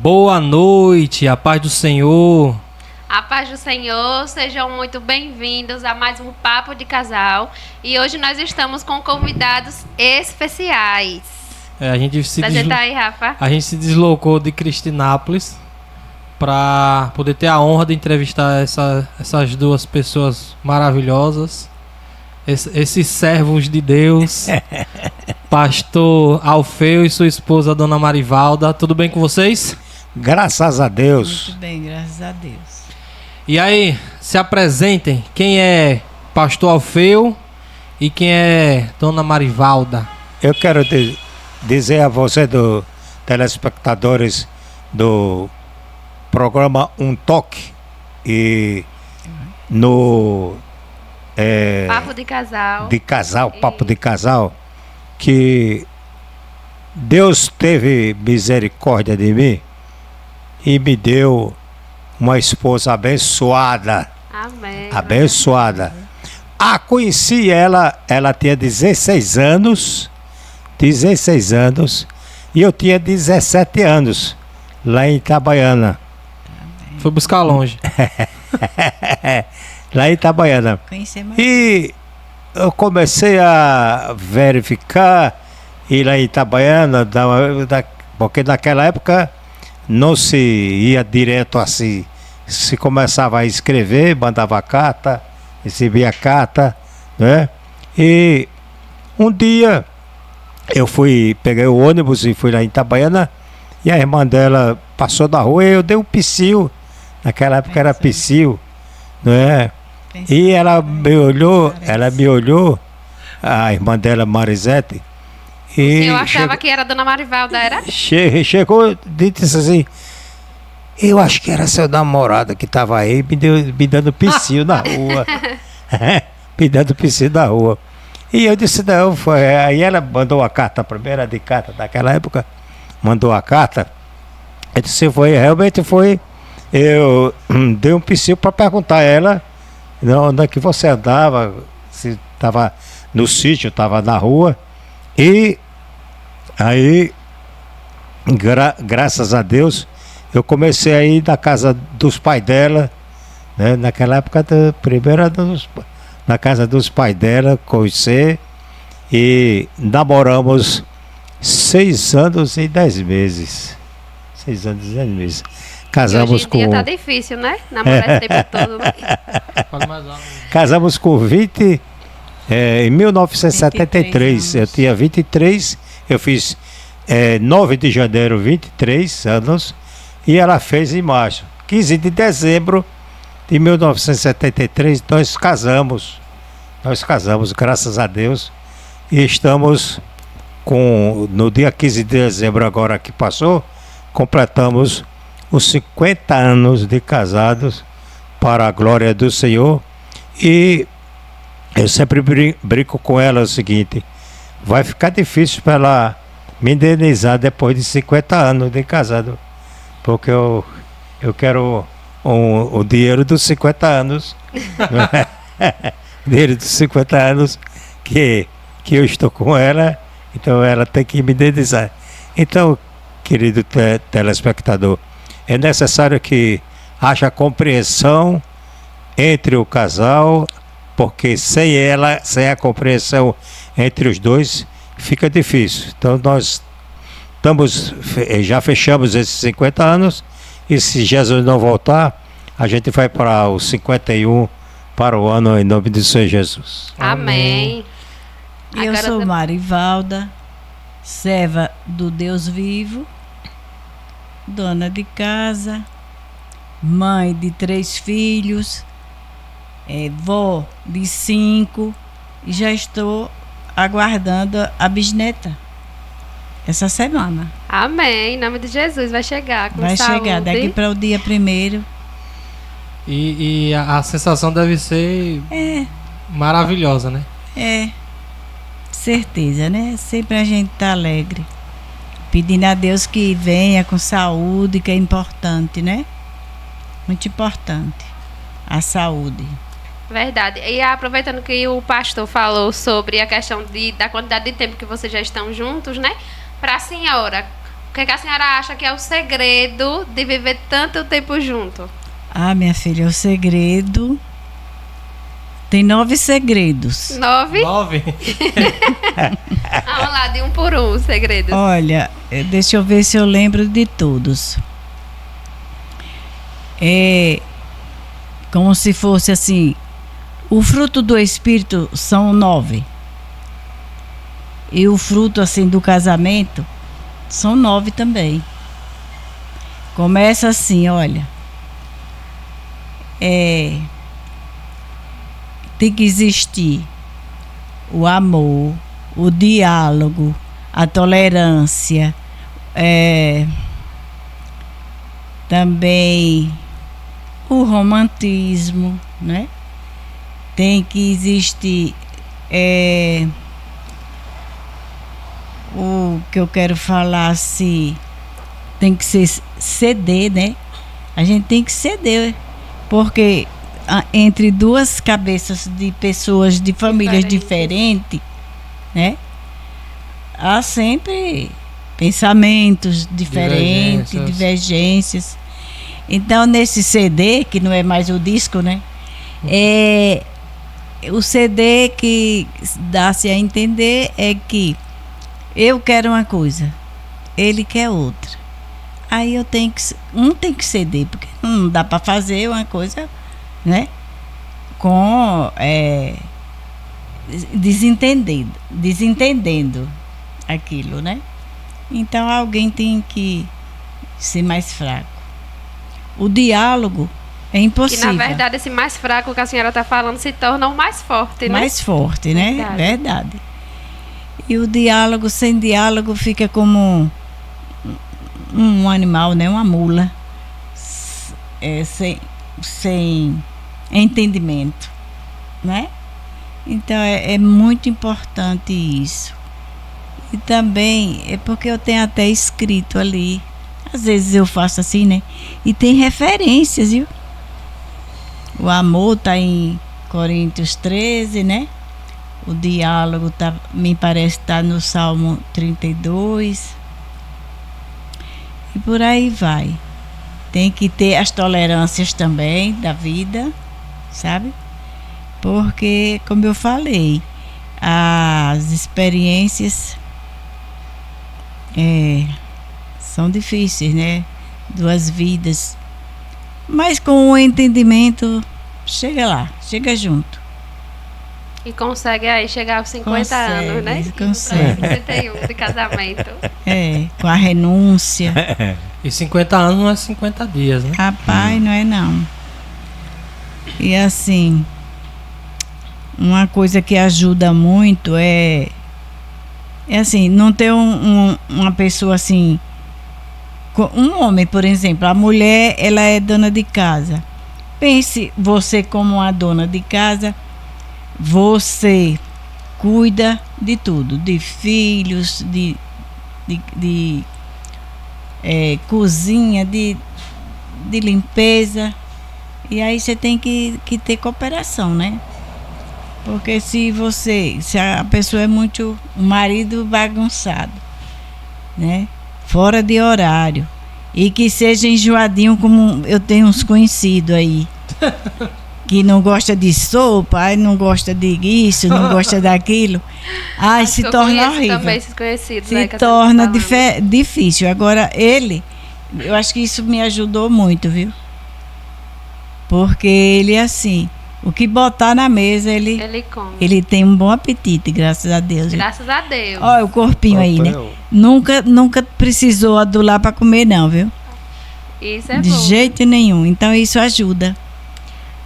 Boa noite, a paz do Senhor. A paz do Senhor, sejam muito bem-vindos a mais um Papo de Casal. E hoje nós estamos com convidados especiais. A gente se Apresenta aí, Rafa. A gente se deslocou de Cristinápolis para poder ter a honra de entrevistar essas duas pessoas maravilhosas, esses servos de Deus, Pastor Alfeu e sua esposa, Dona Marivalda. Tudo bem com vocês? Graças a Deus. Muito bem, graças a Deus. E aí, se apresentem. Quem é Pastor Alfeu e quem é Dona Marivalda? Eu quero dizer a você, telespectadores do programa Um Toque e no Papo de Casal. Papo de Casal, que Deus teve misericórdia de mim e me deu uma esposa abençoada. Amém. Abençoada. Conheci ela tinha 16 anos, e eu tinha 17 anos, lá em Itabaiana. Foi buscar longe. Lá em Itabaiana. E eu comecei a verificar, e lá em Itabaiana, porque naquela época não se ia direto assim, se começava a escrever, mandava carta, recebia carta, né? E um dia eu peguei o ônibus e fui lá em Itabaiana, e a irmã dela passou na rua e eu dei um psiu, naquela época era psiu, né? E ela me olhou, a irmã dela, Marisete. E eu achava que era Dona Marivalda, era? Chegou e disse assim: eu acho que era seu namorado que estava aí me dando psiu na rua. Me dando psiu na rua. E eu disse: não, foi. Aí ela mandou a carta, a primeira de carta daquela época, mandou a carta. Eu disse: realmente foi. Eu dei um psiu para perguntar a ela onde é que você andava, se estava no sítio, estava na rua. E aí, graças a Deus, eu comecei a ir na casa dos pais dela, né? Naquela época, na casa dos pais dela, conhecer, e namoramos 6 anos e 10 meses. 6 anos e 10 meses. Casamos hoje em dia tá difícil, né? Namorar esse tempo todo, né? Casamos com 20... em 1973, eu tinha 23, eu fiz 9 de janeiro, 23 anos, e ela fez em março. 15 de dezembro de 1973, nós casamos, graças a Deus, e estamos no dia 15 de dezembro agora que passou, completamos os 50 anos de casados, para a glória do Senhor. E eu sempre brinco com ela o seguinte: vai ficar difícil para ela me indenizar depois de 50 anos de casado, porque eu quero o dinheiro dos 50 anos, dinheiro dos 50 anos que eu estou com ela, então ela tem que me indenizar. Então, querido telespectador, é necessário que haja compreensão entre o casal, porque sem a compreensão entre os dois, fica difícil. Então nós já fechamos esses 50 anos, e se Jesus não voltar, a gente vai para os 51 para o ano, em nome do Senhor Jesus. Amém. E eu sou Marivalda, serva do Deus vivo, dona de casa, mãe de 3 filhos, vó de 5, e já estou aguardando a bisneta essa semana. Amém, em nome de Jesus, vai chegar com vai saúde. Chegar daqui para o dia 1º. E a sensação deve ser maravilhosa, né? Certeza, né? Sempre a gente tá alegre, pedindo a Deus que venha com saúde, que é importante, né? Muito importante a saúde. Verdade. E aproveitando que o pastor falou sobre a questão da quantidade de tempo que vocês já estão juntos, né? Para a senhora, O que é que a senhora acha que é o segredo de viver tanto tempo junto? Ah, minha filha, o segredo... Tem 9 segredos. 9? 9? Vamos lá, de um por um, os segredos. Olha, deixa eu ver se eu lembro de todos. É como se fosse assim, o fruto do Espírito são 9. E o fruto assim do casamento são 9 também. Começa assim, olha. Tem que existir o amor, o diálogo, a tolerância, também o romantismo, né? Tem que existir o que eu quero falar assim, tem que ceder, né? A gente tem que ceder, porque entre duas cabeças de pessoas de famílias diferentes, né? Há sempre pensamentos diferentes, divergências. Então, nesse CD, que não é mais o disco, né? O CD que dá-se a entender é que eu quero uma coisa, ele quer outra. Aí tem que ceder, porque não dá para fazer uma coisa, né? Com desentendendo aquilo, né? Então alguém tem que ser mais fraco. O diálogo é impossível. Que na verdade esse mais fraco que a senhora está falando se torna o mais forte, né? Mais forte, né? Verdade. E o diálogo, sem diálogo, fica como um animal, né? Uma mula, sem entendimento, né? Então é muito importante isso. E também é porque eu tenho até escrito ali, às vezes eu faço assim, né? E tem referências, viu? O amor está em Coríntios 13, né? O diálogo me parece que está no Salmo 32. E por aí vai. Tem que ter as tolerâncias também da vida, sabe? Porque, como eu falei, as experiências são difíceis, né? 2 vidas. Mas com o entendimento, chega lá, chega junto. E consegue aí chegar aos 50 anos, né? Consegue. 51 de casamento. Com a renúncia. E 50 anos não é 50 dias, né? Rapaz, não é não. E assim, uma coisa que ajuda muito é assim, não ter uma pessoa assim, um homem, por exemplo, a mulher, ela é dona de casa. Pense você como uma dona de casa, você cuida de tudo, de filhos, de cozinha, de limpeza. E aí você tem que ter cooperação, né? Porque se a pessoa é muito, o marido bagunçado, né? Fora de horário, e que seja enjoadinho, como eu tenho uns conhecidos aí, que não gosta de sopa, não gosta de isso, não gosta daquilo. Ai, se torna horrível. Também esses conhecidos, se torna difícil. Agora, eu acho que isso me ajudou muito, viu? Porque ele é assim, o que botar na mesa, ele come. Ele tem um bom apetite, graças a Deus. Graças a Deus. Olha o corpinho aí, né? Nunca precisou adular para comer, não, viu? Isso é bom. De jeito nenhum. Então, isso ajuda.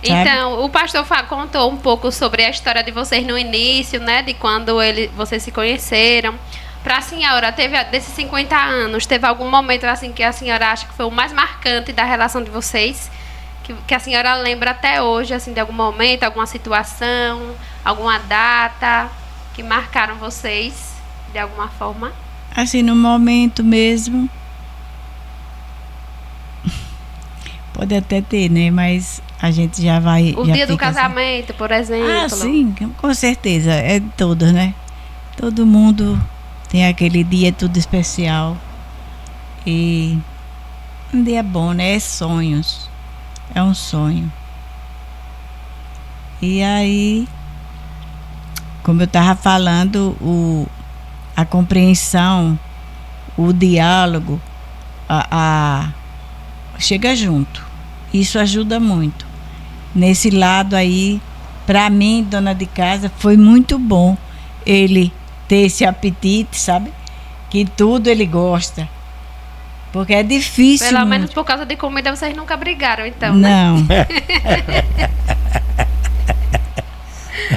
Então, o pastor contou um pouco sobre a história de vocês no início, né? De quando vocês se conheceram. Para a senhora, desses 50 anos, teve algum momento assim que a senhora acha que foi o mais marcante da relação de vocês? Que a senhora lembra até hoje, assim, de algum momento, alguma situação, alguma data que marcaram vocês de alguma forma? Assim, no momento mesmo, pode até ter, né? Mas a gente já vai... O dia do casamento, por exemplo. Ah, sim, com certeza. É todos, né? Todo mundo tem aquele dia tudo especial. E um dia bom, né? É sonhos. É um sonho. E aí, como eu estava falando, a compreensão, o diálogo, chega junto. Isso ajuda muito. Nesse lado aí, para mim, dona de casa, foi muito bom ele ter esse apetite, sabe? Que tudo ele gosta. Porque é difícil. Pelo muito. menos por causa de comida vocês nunca brigaram, então, Não. né?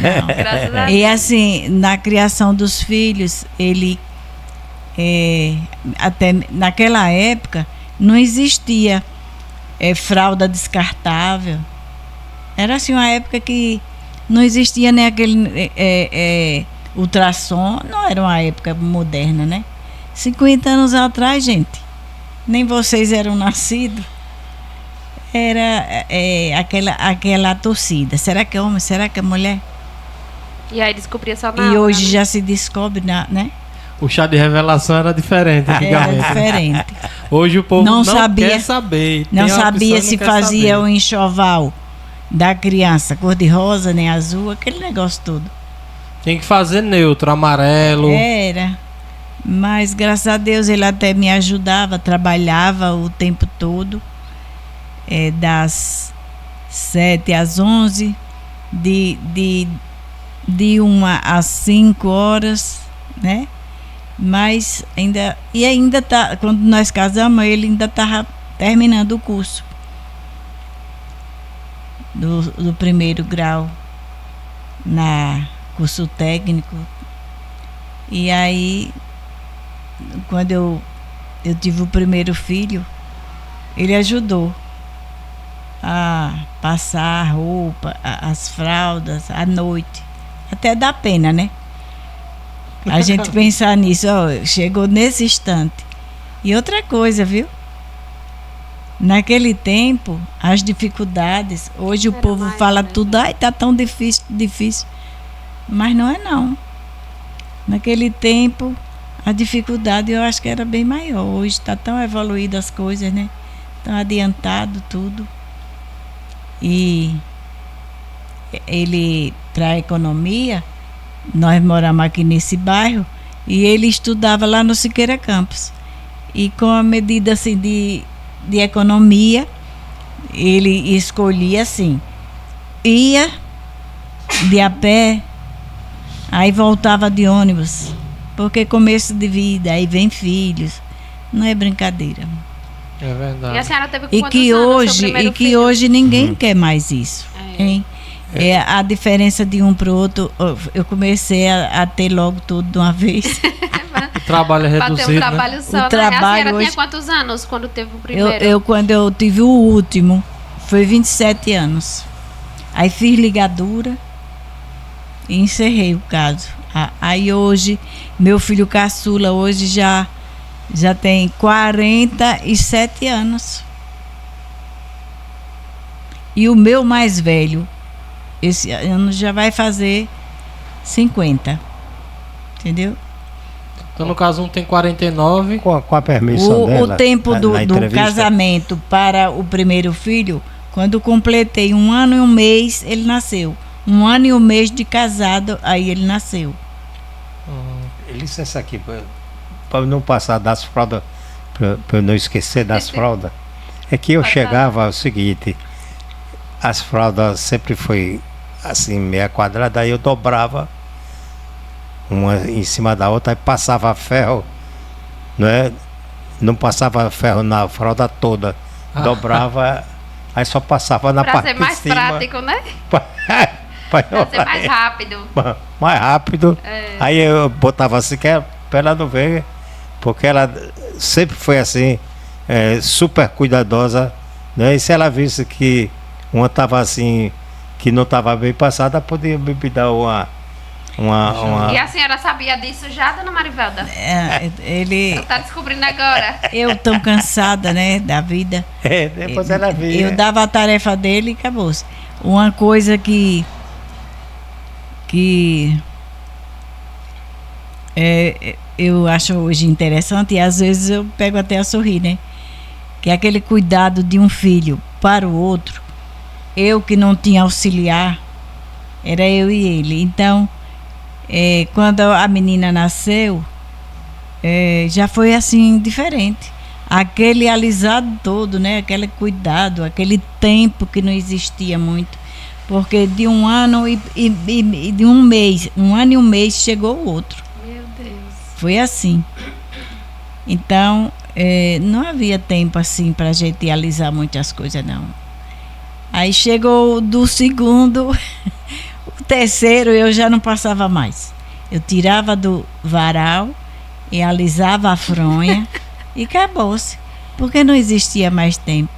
Não. Graças a Deus. E assim, na criação dos filhos, ele até naquela época não existia fralda descartável. Era assim uma época que não existia nem aquele ultrassom. Não era uma época moderna, né? 50 anos atrás, gente, nem vocês eram nascidos. Era aquela torcida. Será que é homem? Será que é mulher? E aí descobria só na E hora, hoje né? já se descobre, né? O chá de revelação era diferente Era antigamente. diferente. Hoje o povo Não não sabia- quer saber. Não Tem uma sabia opção e se não quer fazia saber. o enxoval da criança cor-de-rosa, nem azul, aquele negócio todo. Tem que fazer neutro, amarelo. Era. Mas graças a Deus ele até me ajudava, trabalhava o tempo todo, das 7 às 11, de 1 às 5 horas, né? Mas ainda tá, quando nós casamos, ele ainda estava terminando o curso do primeiro grau na curso técnico. E aí, quando eu tive o primeiro filho, ele ajudou a passar a roupa, as fraldas à noite. Até dá pena, né? A gente pensar nisso, ó, chegou nesse instante. E outra coisa, viu? Naquele tempo, as dificuldades, hoje o Era povo mais, fala né? tudo, ai, tá tão difícil. Mas não é não. Naquele tempo, a dificuldade eu acho que era bem maior. Hoje está tão evoluído as coisas, né? Tão adiantado tudo. E ele, para a economia, nós moramos aqui nesse bairro, e ele estudava lá no Siqueira Campos. E com a medida assim de economia, ele escolhia assim, ia de a pé, aí voltava de ônibus, porque começo de vida, aí vem filhos, não é brincadeira. É E a verdade. senhora teve com E quantos que anos seu hoje, primeiro filho? ninguém quer mais isso, É. hein? A diferença de um para o outro, eu comecei a ter logo tudo de uma vez. O trabalho é Pra ter reduzido, um né? trabalho só, O né? trabalho A senhora hoje- tinha quantos anos quando teve o primeiro? Eu, quando eu tive o último, foi 27 anos. Aí fiz ligadura e encerrei o caso. Aí hoje, meu filho caçula hoje já tem 47 anos. E o meu mais velho, esse ano já vai fazer 50. Entendeu? Então, no caso, um tem 49. Com a permissão dela. O tempo na do entrevista. casamento para o primeiro filho, quando completei 1 ano e 1 mês, ele nasceu. 1 ano e 1 mês de casado, aí ele nasceu. Licença aqui, para não passar das fraldas, para eu não esquecer das fraldas. É que eu chegava ao seguinte, as fraldas sempre foi assim, meia quadrada, aí eu dobrava uma em cima da outra, aí passava ferro, não é? Não passava ferro na fralda toda, dobrava, aí só passava na Pra parte ser mais de cima. prático, né? Pra Pra ser mais rápido. mais rápido. Aí eu botava assim, que era pra ela não ver, porque ela sempre foi assim, super cuidadosa, né? E se ela visse que uma estava assim, que não estava bem passada, podia me dar uma E a senhora sabia disso já, dona Marivelda? Ele, Tá descobrindo agora. eu tão cansada, né, da vida. depois ela via. Eu dava a tarefa dele e acabou. Uma coisa que eu acho hoje interessante, e às vezes eu pego até a sorrir, né? Que é aquele cuidado de um filho para o outro. Eu que não tinha auxiliar, era eu e ele. Então, quando a menina nasceu, já foi assim diferente. Aquele alisado todo, né? Aquele cuidado, aquele tempo que não existia muito. Porque de um ano e de um mês, 1 ano e 1 mês, chegou o outro. Meu Deus. Foi assim. Então, não havia tempo assim para a gente alisar muitas coisas, não. Aí chegou do segundo, o terceiro eu já não passava mais. Eu tirava do varal e alisava a fronha e acabou-se. Porque não existia mais tempo.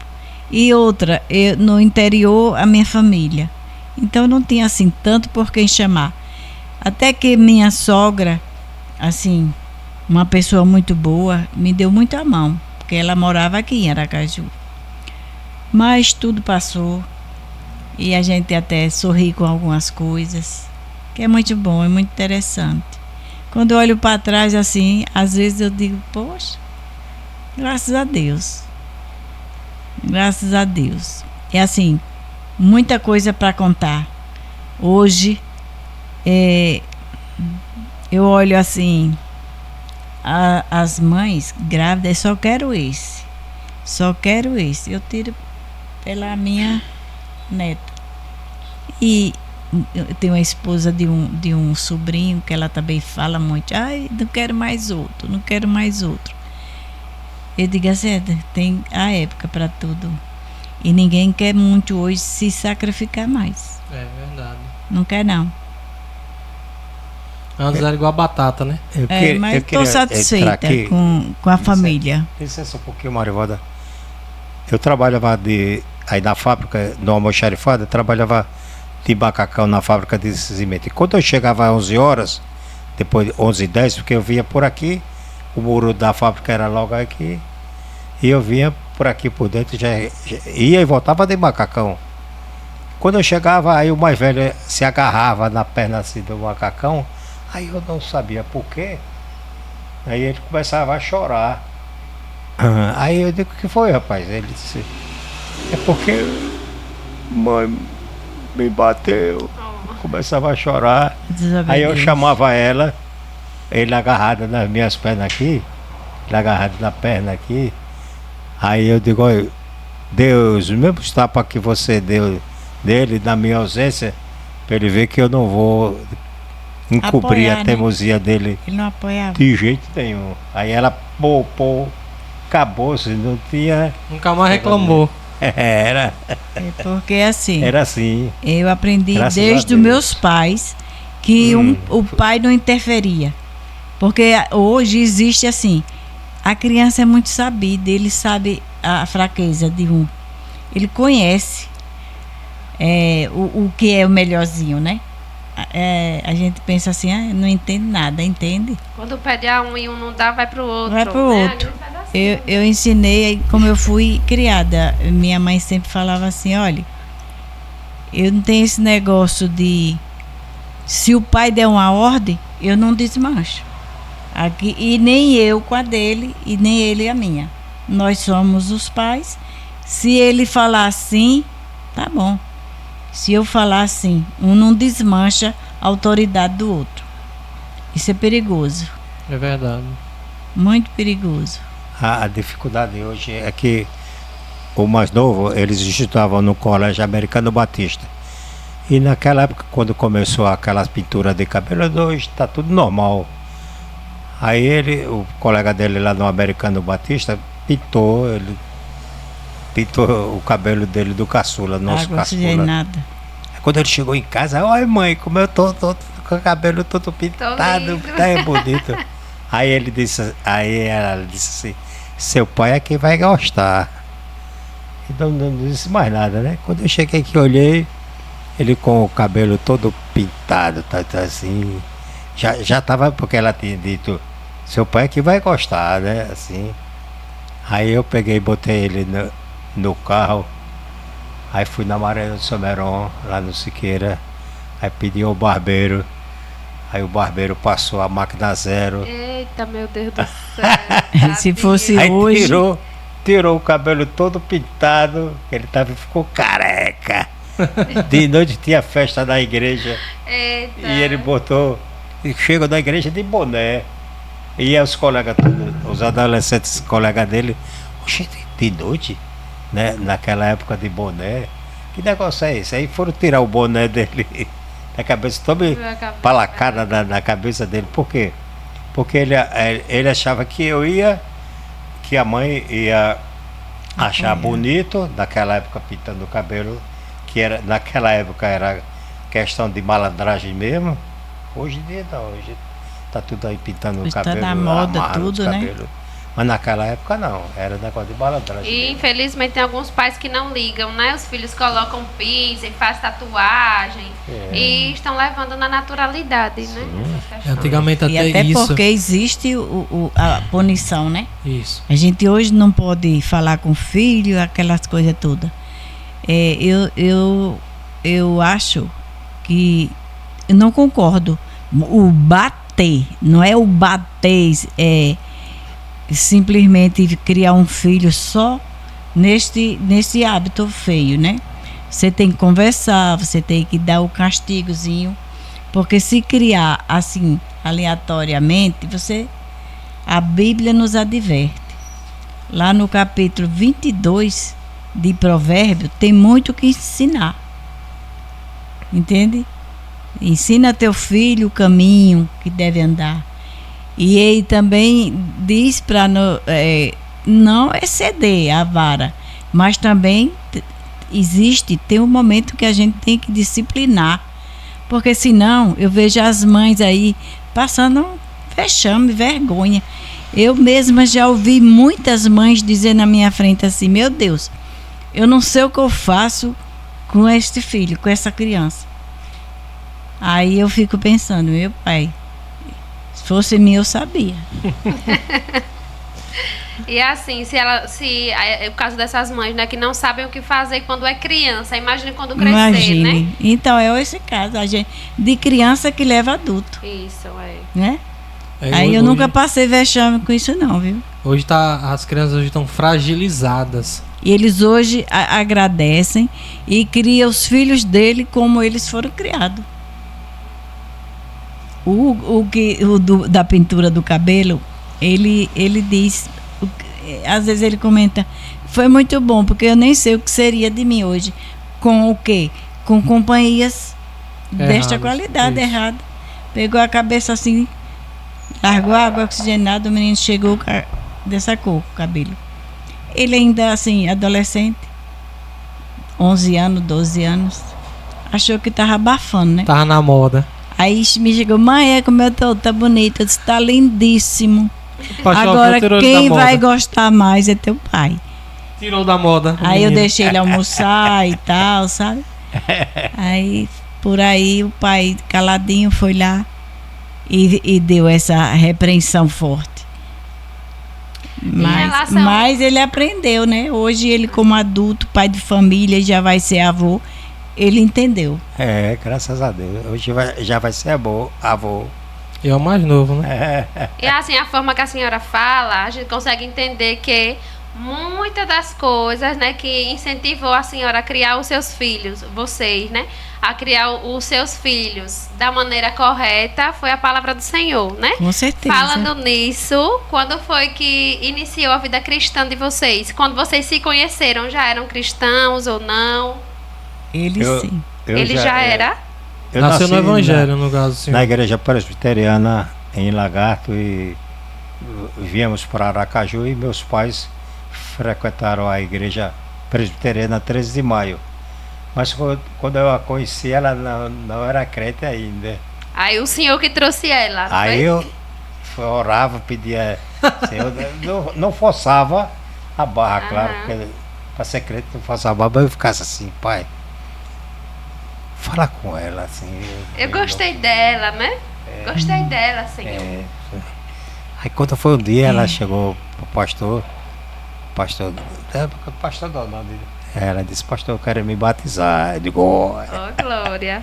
E outra, no interior, a minha família. Então não tinha assim tanto por quem chamar. Até que minha sogra, assim, uma pessoa muito boa, me deu muito a mão, porque ela morava aqui em Aracaju. Mas tudo passou e a gente até sorri com algumas coisas, que é muito bom, é muito interessante. Quando eu olho para trás assim, às vezes eu digo, poxa, graças a Deus. Graças a Deus. É assim, muita coisa para contar. Hoje, eu olho assim, as mães grávidas, só quero esse. Só quero esse. Eu tiro pela minha neta. E eu tenho uma esposa de um sobrinho que ela também fala muito. Ai, não quero mais outro, não quero mais outro. Eu digo assim, tem a época para tudo. E ninguém quer muito hoje se sacrificar mais. É verdade. Não quer, não. Antes era igual a batata, né? Mas estou satisfeita com a família. Licença um pouquinho, Marivalda. Eu trabalhava aí na fábrica, no almoxarifado, eu trabalhava de macacão na fábrica de cimento. E quando eu chegava às 11 horas, depois de 11h10, porque eu vinha por aqui, o muro da fábrica era logo aqui, e eu vinha por aqui por dentro, já ia e voltava de macacão. Quando eu chegava, aí o mais velho se agarrava na perna assim do macacão, aí eu não sabia por quê. Aí ele começava a chorar. Aí eu digo, o que foi, rapaz? Ele disse, é porque mãe me bateu. Começava a chorar. Aí eu chamava ela, ele agarrado nas minhas pernas aqui, ele agarrado na perna aqui. Aí eu digo, olha, Deus, os mesmos tapas que você deu dele na minha ausência, para ele ver que eu não vou encobrir a teimosia dele. Ele não apoiava. De jeito nenhum. Aí ela acabou-se, não tinha. Nunca mais reclamou. Era. Porque assim. Era assim. Eu aprendi desde os meus pais que o pai não interferia. Porque hoje existe assim. A criança é muito sabida, ele sabe a fraqueza de um. Ele conhece o que é o melhorzinho, né? A gente pensa assim, não entende nada, entende? Quando pede a um e um não dá, vai pro outro. Vai pro outro. Eu ensinei, como eu fui criada, minha mãe sempre falava assim, olha, eu não tenho esse negócio de, se o pai der uma ordem, eu não desmancho. Aqui, e nem eu com a dele, e nem ele a minha. Nós somos os pais. Se ele falar assim, tá bom. Se eu falar assim, um não desmancha a autoridade do outro. Isso é perigoso. É verdade. Muito perigoso. A dificuldade hoje é que o mais novo, eles estudavam no Colégio Americano Batista. E naquela época, quando começou aquelas pinturas de cabelo, hoje está tudo normal. Aí o colega dele lá no Americano Batista, pintou o cabelo dele do caçula, nosso caçula. Nada. Quando ele chegou em casa, olha mãe, como eu tô com o cabelo todo pintado, tá bonito. Aí ela disse assim, seu pai é quem vai gostar. Então não disse mais nada, né? Quando eu cheguei aqui, olhei, ele com o cabelo todo pintado, tá assim. Já tava, porque ela tinha dito, seu pai é que vai gostar, né? Assim. Aí eu peguei e botei ele no carro. Aí fui na Maré do Someron, lá no Siqueira. Aí pedi ao barbeiro. Aí o barbeiro passou a máquina zero. Eita, meu Deus do céu. Se fosse Aí hoje. tirou o cabelo todo pintado, ele ficou careca. De noite tinha festa na igreja. Eita. E ele chegou na igreja de boné. E aí os colegas, os adolescentes colegas dele, oxe, de noite, né? Naquela época de boné, que negócio é esse? Aí foram tirar o boné dele da cabeça, toda palacada na cabeça dele. Por quê? Porque ele achava que que a mãe ia achar bonito, naquela época pintando o cabelo, naquela época era questão de malandragem mesmo. Hoje em dia não, hoje tá tudo aí pintando o cabelo. Está na moda tudo, né? Mas naquela época não, era negócio de malandragem. E mesmo. infelizmente tem alguns pais que não ligam, né? Os filhos colocam piercing, fazem tatuagem e estão levando na naturalidade, né? Antigamente E até até isso. porque existe a punição, né? Isso. A gente hoje não pode falar com o filho, aquelas coisas todas. Eu acho que eu não concordo. O bater, não é o bater, é simplesmente criar um filho só nesse hábito feio, né? Você tem que conversar, você tem que dar o castigozinho, porque se criar assim aleatoriamente, a Bíblia nos adverte. Lá no capítulo 22 de Provérbios tem muito que ensinar. Entende? Ensina teu filho o caminho que deve andar. E ele também diz para não exceder a vara, mas também tem um momento que a gente tem que disciplinar, porque senão eu vejo as mães aí passando vexame, vergonha. Eu mesma já ouvi muitas mães dizer na minha frente assim: meu Deus, eu não sei o que eu faço com este filho, com essa criança. Aí eu fico pensando, meu pai, se fosse mim eu sabia. E assim, o caso dessas mães, né, que não sabem o que fazer quando é criança, imagine quando crescer, Imagine. né? Então é esse caso, de criança que leva adulto, Isso, né? Aí eu hoje, nunca passei vexame com isso não, viu? Hoje as crianças hoje estão fragilizadas. E eles hoje agradecem e criam os filhos dele como eles foram criados. Da pintura do cabelo, ele diz, às vezes ele comenta, foi muito bom, porque eu nem sei o que seria de mim hoje. Com o quê? Com companhias desta qualidade errada. Pegou a cabeça assim, largou a água oxigenada, o menino chegou dessa cor, o cabelo. Ele ainda assim, adolescente, 11 anos, 12 anos, achou que estava abafando, né? Tava na moda. Aí me chegou, mãe, como eu tô, tá bonito. Eu disse, tá lindíssimo. Pastor, Agora tirou quem da vai moda. gostar mais é teu pai. Tirou da moda. Aí eu deixei ele almoçar e tal, sabe? Aí, por aí, o pai caladinho foi lá e deu essa repreensão forte. Mas ele aprendeu, né? Hoje ele, como adulto, pai de família, já vai ser avô. Ele entendeu. Graças a Deus. Hoje já vai ser avô. E é o mais novo, né? E assim, a forma que a senhora fala, a gente consegue entender que muitas das coisas, né, que incentivou a senhora a criar os seus filhos, vocês, né, a criar os seus filhos da maneira correta, foi a palavra do Senhor, né? Com certeza. Falando nisso, quando foi que iniciou a vida cristã de vocês? Quando vocês se conheceram, já eram cristãos ou não? Ele sim. Ele já era? Eu Nasceu no nasci Evangelho, no caso, senhor. na igreja presbiteriana em Lagarto e viemos para Aracaju e meus pais frequentaram a igreja presbiteriana 13 de maio. Mas quando eu a conheci, ela não era crente ainda. Aí o senhor que trouxe ela, não Aí foi? eu orava, pedia, Senhor, não forçava a barra, claro, porque para ser crente não forçava a barra, mas eu ficasse assim, pai, fala com ela, assim. Eu gostei dela, né? Gostei dela, senhor. Aí quando foi um dia, ela chegou pro pastor Donaldo. Ela disse, pastor, eu quero me batizar. Eu digo, Oh, glória.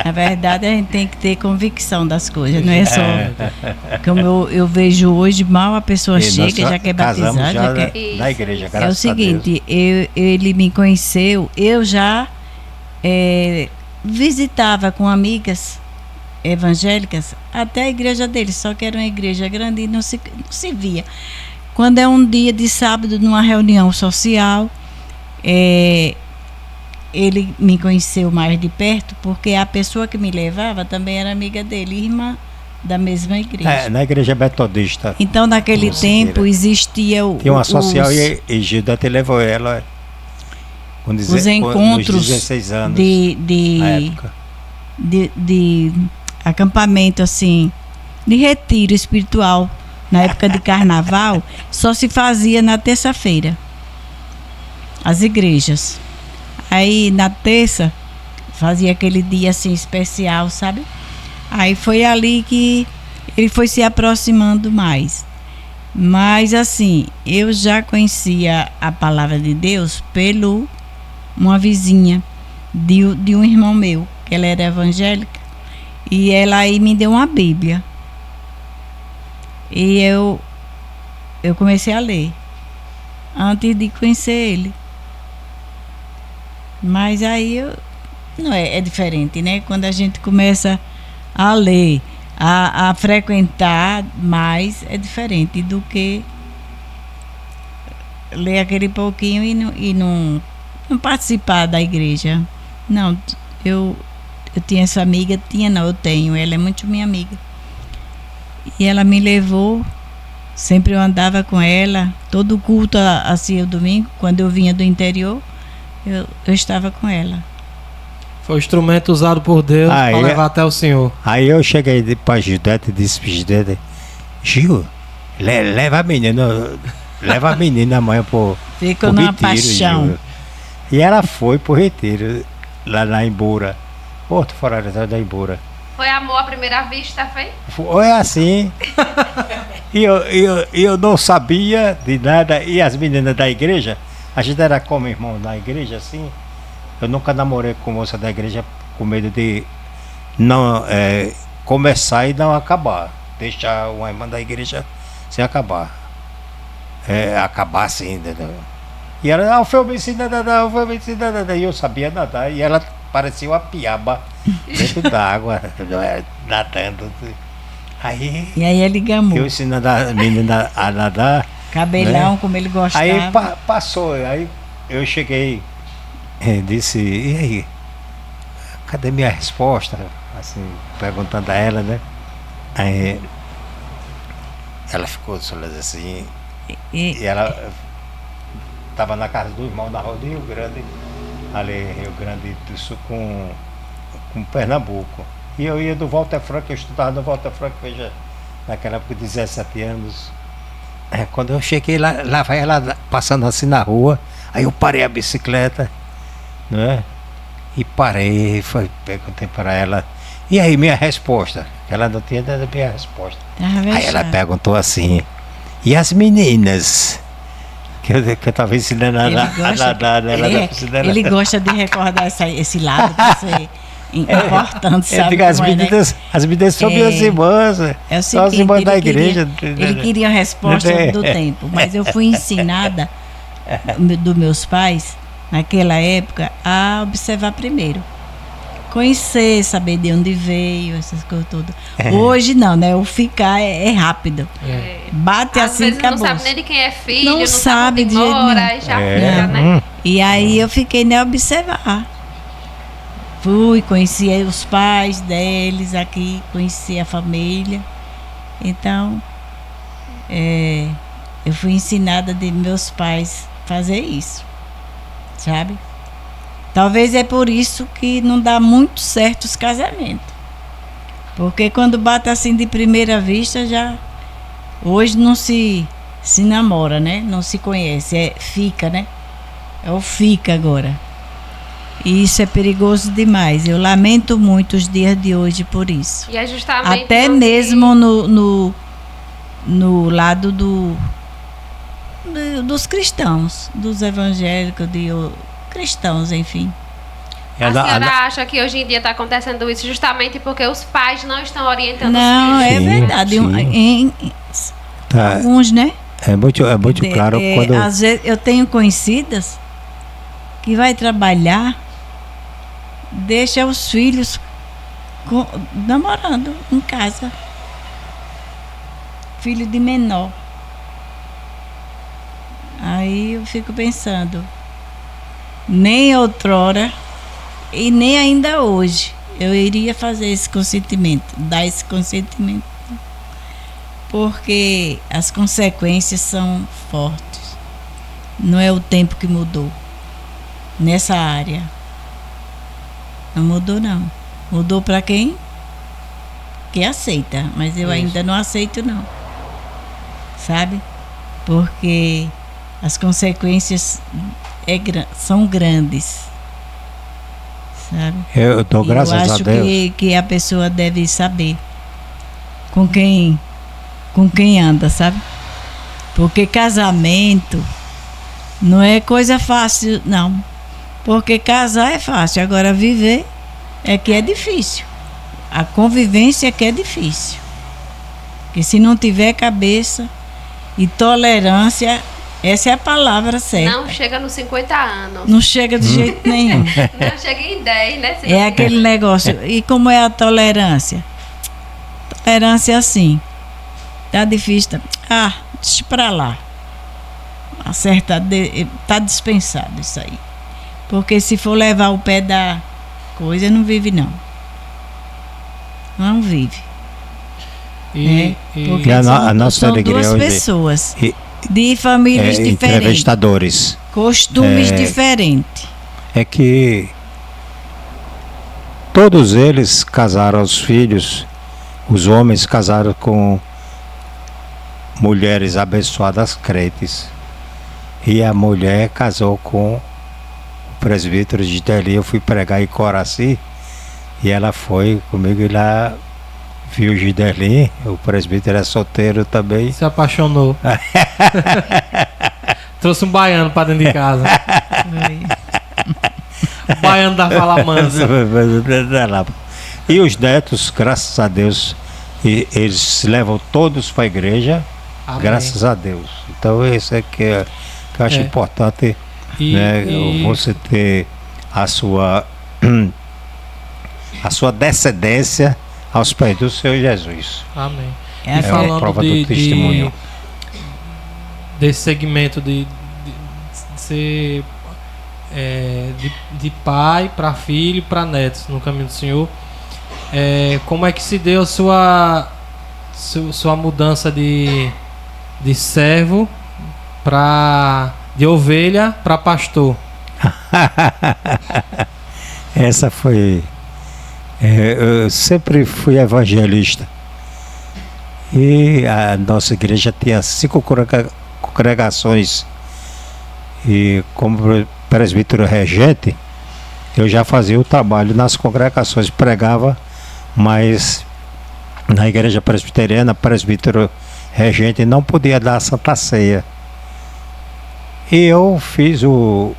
Na verdade, a gente tem que ter convicção das coisas, não é só. Como eu vejo hoje, mal a pessoa chega, já quer batizar, já quer. Na igreja, É o seguinte, ele me conheceu, eu já visitava com amigas evangélicas até a igreja dele, só que era uma igreja grande e não se via. Quando é um dia de sábado, numa reunião social, ele me conheceu mais de perto, porque a pessoa que me levava também era amiga dele, irmã da mesma igreja. Na igreja metodista. Então, naquele tempo, existia tinha uma social e Gilda te levou ela os encontros nos 16 anos, na época. De acampamento, assim, de retiro espiritual. Na época de carnaval, só se fazia na terça-feira. As igrejas. Aí, na terça, fazia aquele dia, assim, especial, sabe? Aí foi ali que ele foi se aproximando mais. Mas, assim, eu já conhecia a palavra de Deus pelo uma vizinha de um irmão meu, que ela era evangélica, e ela aí me deu uma Bíblia. E eu comecei a ler, antes de conhecer ele. Mas aí não é diferente, né? Quando a gente começa a ler, a frequentar mais, é diferente do que ler aquele pouquinho e não participar da igreja. Não, eu tinha essa amiga, eu tenho, ela é muito minha amiga. E ela me levou, sempre eu andava com ela, todo culto, assim, o domingo, quando eu vinha do interior, eu estava com ela. Foi o instrumento usado por Deus para levar até o Senhor. Aí eu cheguei para Gildete e disse para Gildete: Gil, leva a menina amanhã pro Ficou numa paixão. Gil. E ela foi pro retiro, lá na Imbura, Porto Fora da Imbura. Foi amor à primeira vista, foi? Foi assim. E eu não sabia de nada. E as meninas da igreja, a gente era como irmão na igreja, assim. Eu nunca namorei com moça da igreja com medo de não começar e não acabar. Deixar uma irmã da igreja sem acabar. Acabar assim, entendeu? E ela, foi me ensinar a nadar, e eu sabia nadar. E ela parecia uma piaba dentro d'água, nadando. E aí ele gamou. Eu ensinando a menina a nadar. Cabelão, né? como ele gostava. Aí passou, aí eu cheguei, disse: e aí, cadê minha resposta? Assim, perguntando a ela, né? Aí ela ficou assim, e ela estava na casa do irmão na rua de Rio Grande, ali Rio Grande do Sul com Pernambuco. E eu ia do Walter Franco, eu estudava no Walter Franco, veja, naquela época de 17 anos. Quando eu cheguei lá vai ela passando assim na rua, aí eu parei a bicicleta, né? E parei, perguntei para ela: e aí, minha resposta? Ela não tinha dado a minha resposta. Aí ela perguntou assim: e as meninas? Que eu estava ensinando a nadar nela na piscina. Ele gosta de recordar esse lado, para ser importante, sabe? As meninas são minhas irmãs, são as irmãs da igreja. Ele queria a resposta do tempo, mas eu fui ensinada dos meus pais, naquela época, a observar primeiro. Conhecer, saber de onde veio, essas coisas todas. Hoje não, né? O ficar é rápido. Bate às assim, vezes acabou. Não sabe nem de quem é filho, não sabe de mora, já fica, né? E aí eu fiquei nem a observar. Fui, conheci os pais deles aqui, conheci a família. Então, eu fui ensinada de meus pais fazer isso, sabe? Talvez é por isso que não dá muito certo os casamentos. Porque quando bate assim de primeira vista, já... Hoje não se namora, né? Não se conhece, fica, né? É o fica agora. E isso é perigoso demais. Eu lamento muito os dias de hoje por isso. E é justamente até mesmo no lado dos cristãos, dos evangélicos, cristãos, enfim. A senhora acha que hoje em dia está acontecendo isso justamente porque os pais não estão orientando não, os filhos? Não, é verdade. Alguns, né? É muito claro quando... Às vezes eu tenho conhecidas que vai trabalhar, deixa os filhos namorando em casa. Filho de menor. Aí eu fico pensando, nem outrora e nem ainda hoje eu iria fazer esse consentimento, dar esse consentimento, porque as consequências são fortes. Não é o tempo que mudou nessa área. Não mudou, não. Mudou para quem? Quem aceita, mas eu ainda não aceito, não. Sabe? Porque as consequências são grandes. Sabe? Eu dou graças a Deus. Eu acho que a pessoa deve saber com quem anda, sabe? Porque casamento não é coisa fácil, não. Porque casar é fácil, agora viver é que é difícil. A convivência é que é difícil. Porque se não tiver cabeça e tolerância, essa é a palavra certa. Não chega nos 50 anos. Não chega de jeito nenhum. Não chega em 10, né? É aquele negócio. E como é a tolerância? Tolerância é assim. Tá difícil. Deixa pra lá. Acerta, tá dispensado isso aí. Porque se for levar o pé da coisa, não vive, não. Não vive. Porque a nossa são duas pessoas de famílias diferentes, entrevistadores, costumes diferentes. É que todos eles casaram os filhos, os homens casaram com mulheres abençoadas crentes, e a mulher casou com o presbítero de Deli. Eu fui pregar em Coraci e ela foi comigo e lá viu o Giderlin, o presbítero é solteiro também. Se apaixonou. Trouxe um baiano pra dentro de casa. O baiano da fala mansa. E os netos, graças a Deus, eles levam todos para a igreja. Amém. Graças a Deus. Então isso é que eu acho importante, né, você ter a sua descendência aos pés do Senhor Jesus. Amém. E falando prova do testemunho. Desse segmento de ser de pai para filho, para netos no caminho do Senhor, como é que se deu sua mudança de servo de ovelha para pastor? Essa foi... eu sempre fui evangelista e a nossa igreja tinha 5 congregações, e como presbítero regente eu já fazia o trabalho nas congregações, pregava, mas na igreja presbiteriana, presbítero regente não podia dar a Santa Ceia, e eu fiz o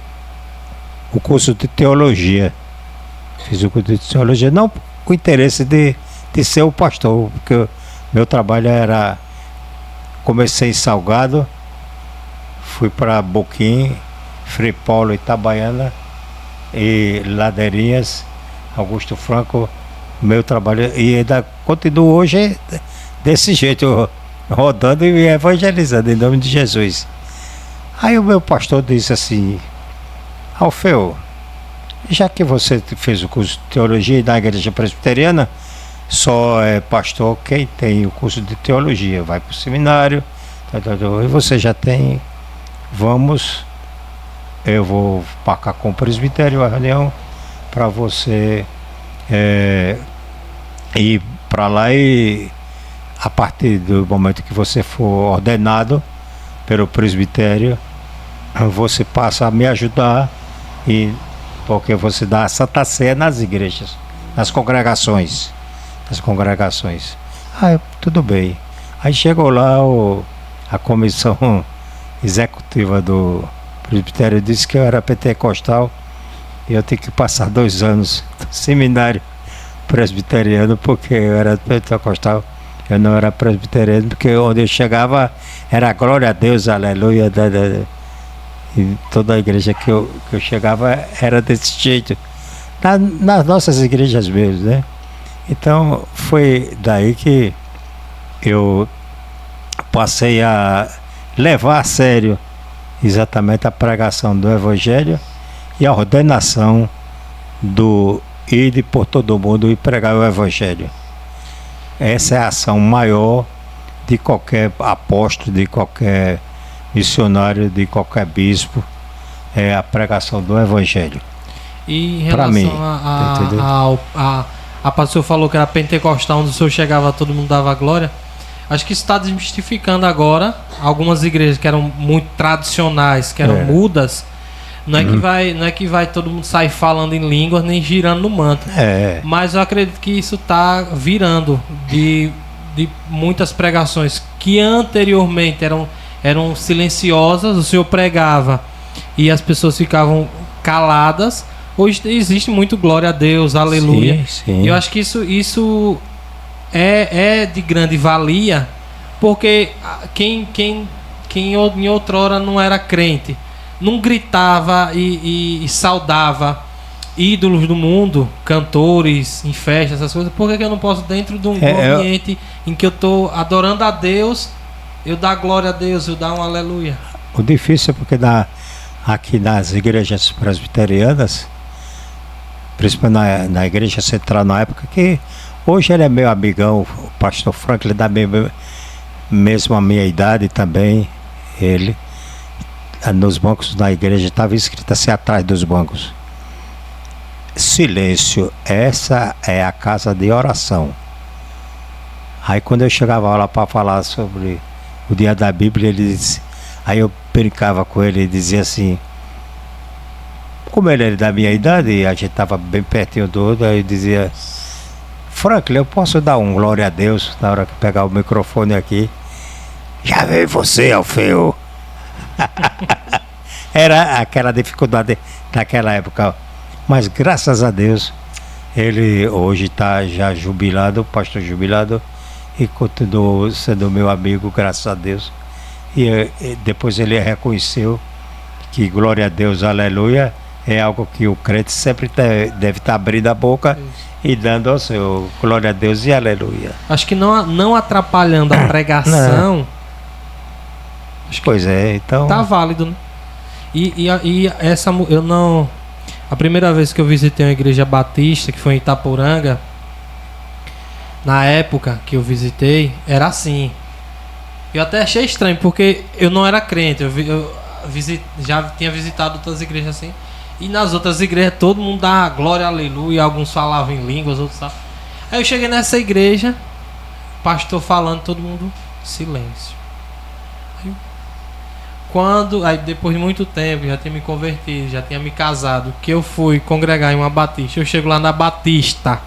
curso de teologia. Fiz o curso de teologia, não com o interesse de ser o pastor, porque meu trabalho era... Comecei em Salgado, fui para Boquim, Frei Paulo, Itabaiana e Ladeirinhas, Augusto Franco. Meu trabalho, e ainda continuo hoje desse jeito, rodando e evangelizando em nome de Jesus. Aí o meu pastor disse assim: Alfeu, já que você fez o curso de teologia da igreja presbiteriana, só é pastor quem tem o curso de teologia, vai para o seminário, e você já tem, eu vou marcar com o presbitério a reunião para você ir para lá, e a partir do momento que você for ordenado pelo presbitério, você passa a me ajudar, porque você dá a Santa Ceia nas igrejas, nas congregações. Tudo bem. Aí chegou lá a comissão executiva do presbitério, disse que eu era pentecostal E eu tenho que passar 2 anos no seminário presbiteriano, porque eu era pentecostal, eu não era presbiteriano, porque onde eu chegava era glória a Deus, aleluia, e toda a igreja que eu chegava era desse jeito, nas nossas igrejas mesmo, né? Então foi daí que eu passei a levar a sério exatamente a pregação do Evangelho e a ordenação do ir por todo mundo e pregar o Evangelho. Essa é a ação maior de qualquer apóstolo, de qualquer missionário, de qualquer bispo, é a pregação do Evangelho. E em Pra relação mim, a pastor falou que era pentecostal, onde o senhor chegava, todo mundo dava glória. Acho que isso está desmistificando agora algumas igrejas que eram muito tradicionais, que eram mudas. Não é que vai todo mundo sair falando em línguas nem girando no manto. Mas eu acredito que isso está virando de muitas pregações que anteriormente eram silenciosas, o senhor pregava e as pessoas ficavam caladas. Hoje existe muito glória a Deus, aleluia. Sim, sim. E eu acho que isso é de grande valia, porque quem em outrora não era crente, não gritava e saudava ídolos do mundo, cantores, em festas, essas coisas. Por que eu não posso, dentro de um ambiente em que eu estou adorando a Deus, eu dar glória a Deus, eu dar um aleluia? O difícil é porque aqui nas igrejas presbiterianas, principalmente na igreja central, na época que hoje ele é meu amigão, o pastor Franklin, da mesmo a minha idade também, ele, nos bancos da igreja, estava escrito assim atrás dos bancos: silêncio, essa é a casa de oração. Aí quando eu chegava lá para falar sobre o dia da Bíblia, ele disse, aí eu brincava com ele e dizia assim, como ele era da minha idade e a gente estava bem pertinho do outro, aí eu dizia: Franklin, eu posso dar um glória a Deus na hora que pegar o microfone aqui? Já veio você, Alfeu. Era aquela dificuldade naquela época, mas graças a Deus ele hoje está já jubilado, pastor jubilado, e continuou sendo meu amigo, graças a Deus. E depois ele reconheceu que glória a Deus, aleluia, é algo que o crente sempre deve estar abrindo a boca e dando ao seu glória a Deus e aleluia. Acho que não atrapalhando a pregação. Pois é, então tá válido, né? E essa eu não. A primeira vez que eu visitei uma igreja batista, que foi em Itaporanga, na época que eu visitei, era assim. Eu até achei estranho, porque eu não era crente. Já tinha visitado outras igrejas assim. E nas outras igrejas todo mundo dá glória, aleluia. Alguns falavam em línguas, outros tal. Aí eu cheguei nessa igreja, pastor falando, todo mundo silêncio. Aí depois de muito tempo, já tinha me convertido, já tinha me casado, que eu fui congregar em uma batista, eu chego lá na batista,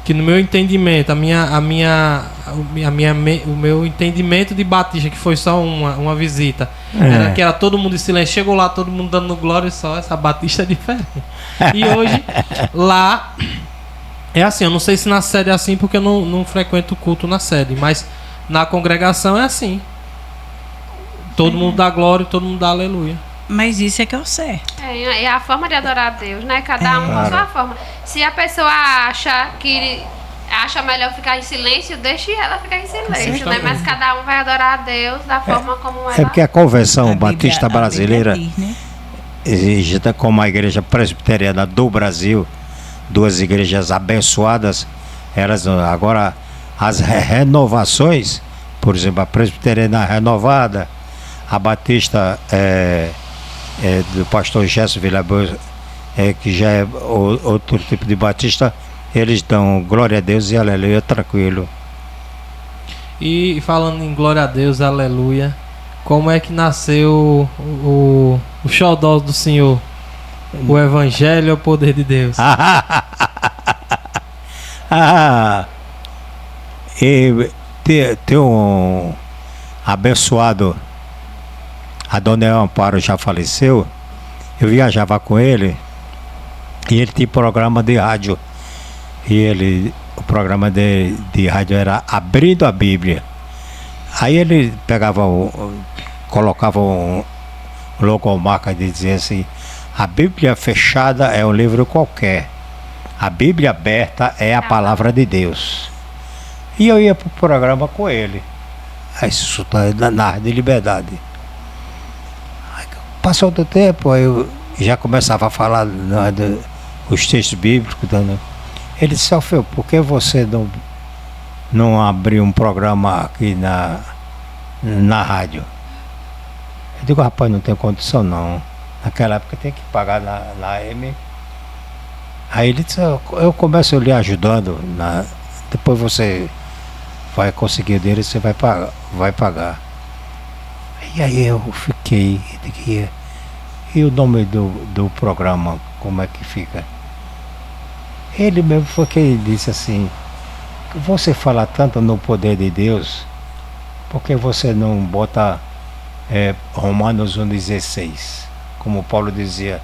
que no meu entendimento, o meu entendimento de batista, que foi só uma visita, era que era todo mundo em silêncio, chegou lá todo mundo dando glória, só essa batista é diferente. E hoje lá é assim, eu não sei se na sede é assim, porque eu não frequento o culto na sede, mas na congregação é assim. Todo mundo dá glória e todo mundo dá aleluia. Mas isso é que é o certo. É a forma de adorar a Deus, né? Cada um com a sua forma. Se a pessoa acha melhor ficar em silêncio, deixe ela ficar em silêncio, né? Mas cada um vai adorar a Deus da forma como ela... É porque a Convenção Batista Brasileira, como a Igreja Presbiteriana do Brasil, duas igrejas abençoadas, elas agora, as renovações, por exemplo, a Presbiteriana renovada, a Batista do pastor Gerson Villaboa, que já é outro tipo de batista, eles dão glória a Deus e aleluia, tranquilo. E falando em glória a Deus, aleluia, como é que nasceu o xodó do Senhor? O Evangelho é o poder de Deus. E tem um abençoado, a dona Amparo já faleceu, eu viajava com ele E ele tinha programa de rádio. O programa de rádio era Abrindo a Bíblia. Aí ele pegava colocava um logomarca e dizia assim: a Bíblia fechada é um livro qualquer. A Bíblia aberta é a palavra de Deus. E eu ia pro programa com ele. Aí isso tá na Rádio Liberdade. Aí, passou do tempo, aí eu já começava a falar os textos bíblicos. Ele disse: Alfeu, por que você não abriu um programa aqui na rádio? Eu digo: rapaz, não tem condição não. Naquela época tem que pagar na AM. Aí ele disse: eu começo lhe ajudando, depois você vai conseguir o dinheiro e você vai pagar. E aí eu fiquei, e o nome do programa, como é que fica? Ele mesmo foi quem disse assim: você fala tanto no poder de Deus, por que você não bota Romanos 1,16? Como Paulo dizia: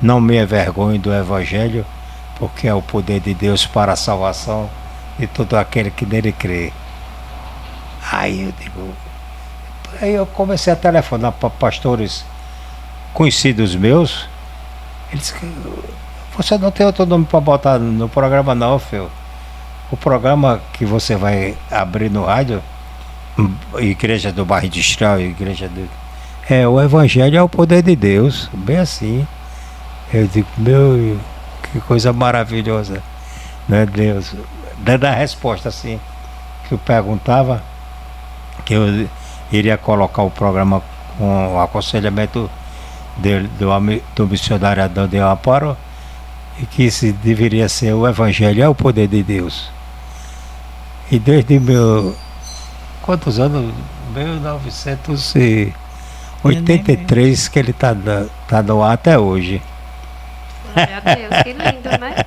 não me envergonhe do Evangelho, porque é o poder de Deus para a salvação de todo aquele que nele crê. Aí eu comecei a telefonar para pastores conhecidos meus. Eles disse: você não tem outro nome para botar no programa não, filho. O programa que você vai abrir no rádio, Igreja do Bairro Industrial, o Evangelho é o poder de Deus, bem assim. Eu digo: meu, que coisa maravilhosa, né, Deus? Dando a resposta assim, que eu perguntava, que eu iria colocar o programa com o aconselhamento do missionário Adão de Amparo, e que se deveria ser o Evangelho é o poder de Deus. E desde quantos anos? 1983 que ele está no ar até hoje. Glória a Deus, que lindo, né?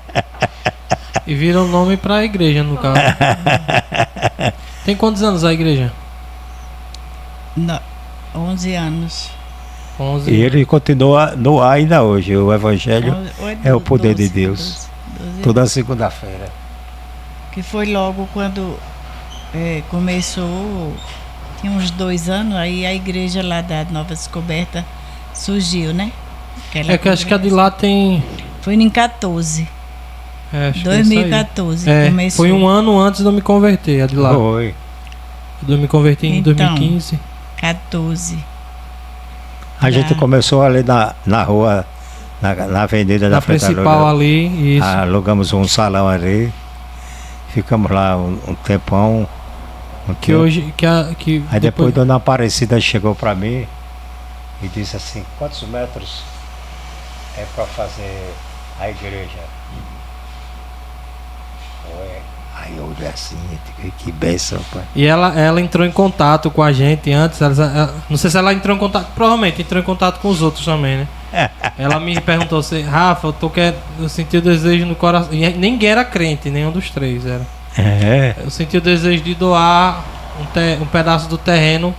E vira um nome para a igreja, no caso. Tem quantos anos a igreja? 11 anos. 11. E ele continua no ar ainda hoje. O Evangelho é o poder de Deus. 12 toda segunda-feira. Que foi logo quando começou, tinha uns 2 anos, aí a igreja lá da Nova Descoberta surgiu, né? Que acho que a de lá tem... Foi em 14. Acho 2014 começou. Foi um ano antes de eu me converter, a de lá. Foi. Eu me converti em 2015. 14. A gente começou ali na rua, na avenida da principal ali, isso. Alugamos um salão ali. Ficamos lá um tempão. Aí depois Dona Aparecida chegou para mim e disse assim: quantos metros é para fazer a igreja? Aí eu olhei assim, que bênção, pai. E ela entrou em contato com a gente antes. Não sei se ela entrou em contato, provavelmente entrou em contato com os outros também, né? Ela me perguntou assim: Rafa, eu senti o desejo no coração. E ninguém era crente, nenhum dos três era. Eu senti o desejo de doar um pedaço do terreno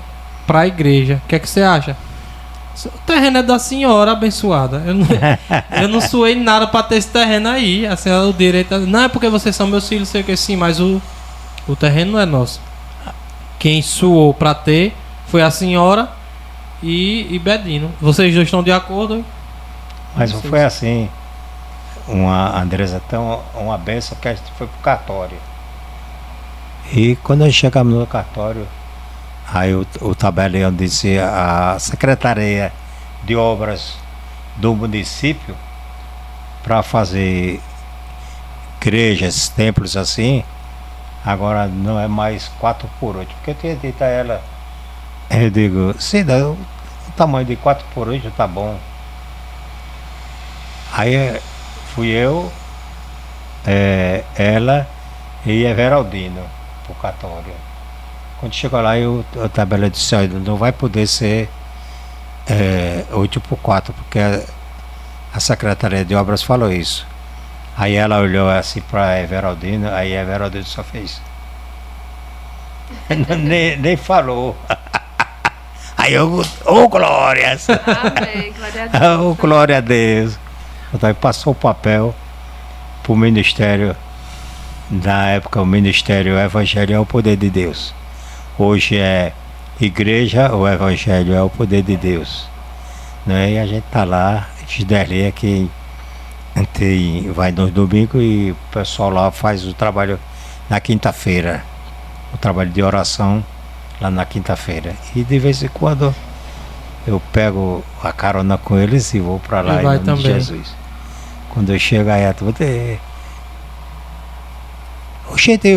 para a igreja. O que é que você acha? O terreno é da senhora abençoada. Eu não suei nada para ter esse terreno aí. A senhora, o direito. Não é porque vocês são meus filhos, sei que sim, mas o terreno não é nosso. Quem suou para ter foi a senhora e Bedino. Vocês dois estão de acordo? Mas não foi assim. A Andresa tão uma benção que a gente foi pro cartório. E quando nós chegamos no cartório, aí o tabelião disse: a Secretaria de Obras do município, para fazer igrejas, templos assim, agora não é mais 4x8. Porque eu tinha dito a ela, eu digo: sim, o tamanho de 4x8 tá bom. Aí fui eu, ela e Everaldino pro cartório. Quando chegou lá, a tabela disse: olha, não vai poder ser 8x4, porque a Secretaria de Obras falou isso. Aí ela olhou assim para Everaldino, aí Everaldino só fez. nem falou. Aí eu, glórias! Amém, glória a Deus. Glória a Deus! Aí passou o papel para o ministério. Na época, o ministério Evangelho é o poder de Deus. Hoje é Igreja, o Evangelho é o poder de Deus. Né? E a gente está lá, Gisderli aqui, a gente vai nos domingos e o pessoal lá faz o trabalho na quinta-feira. O trabalho de oração lá na quinta-feira. E de vez em quando eu pego a carona com eles e vou para lá em nome de Jesus. Quando eu chego aí, eu vou ter... Gente,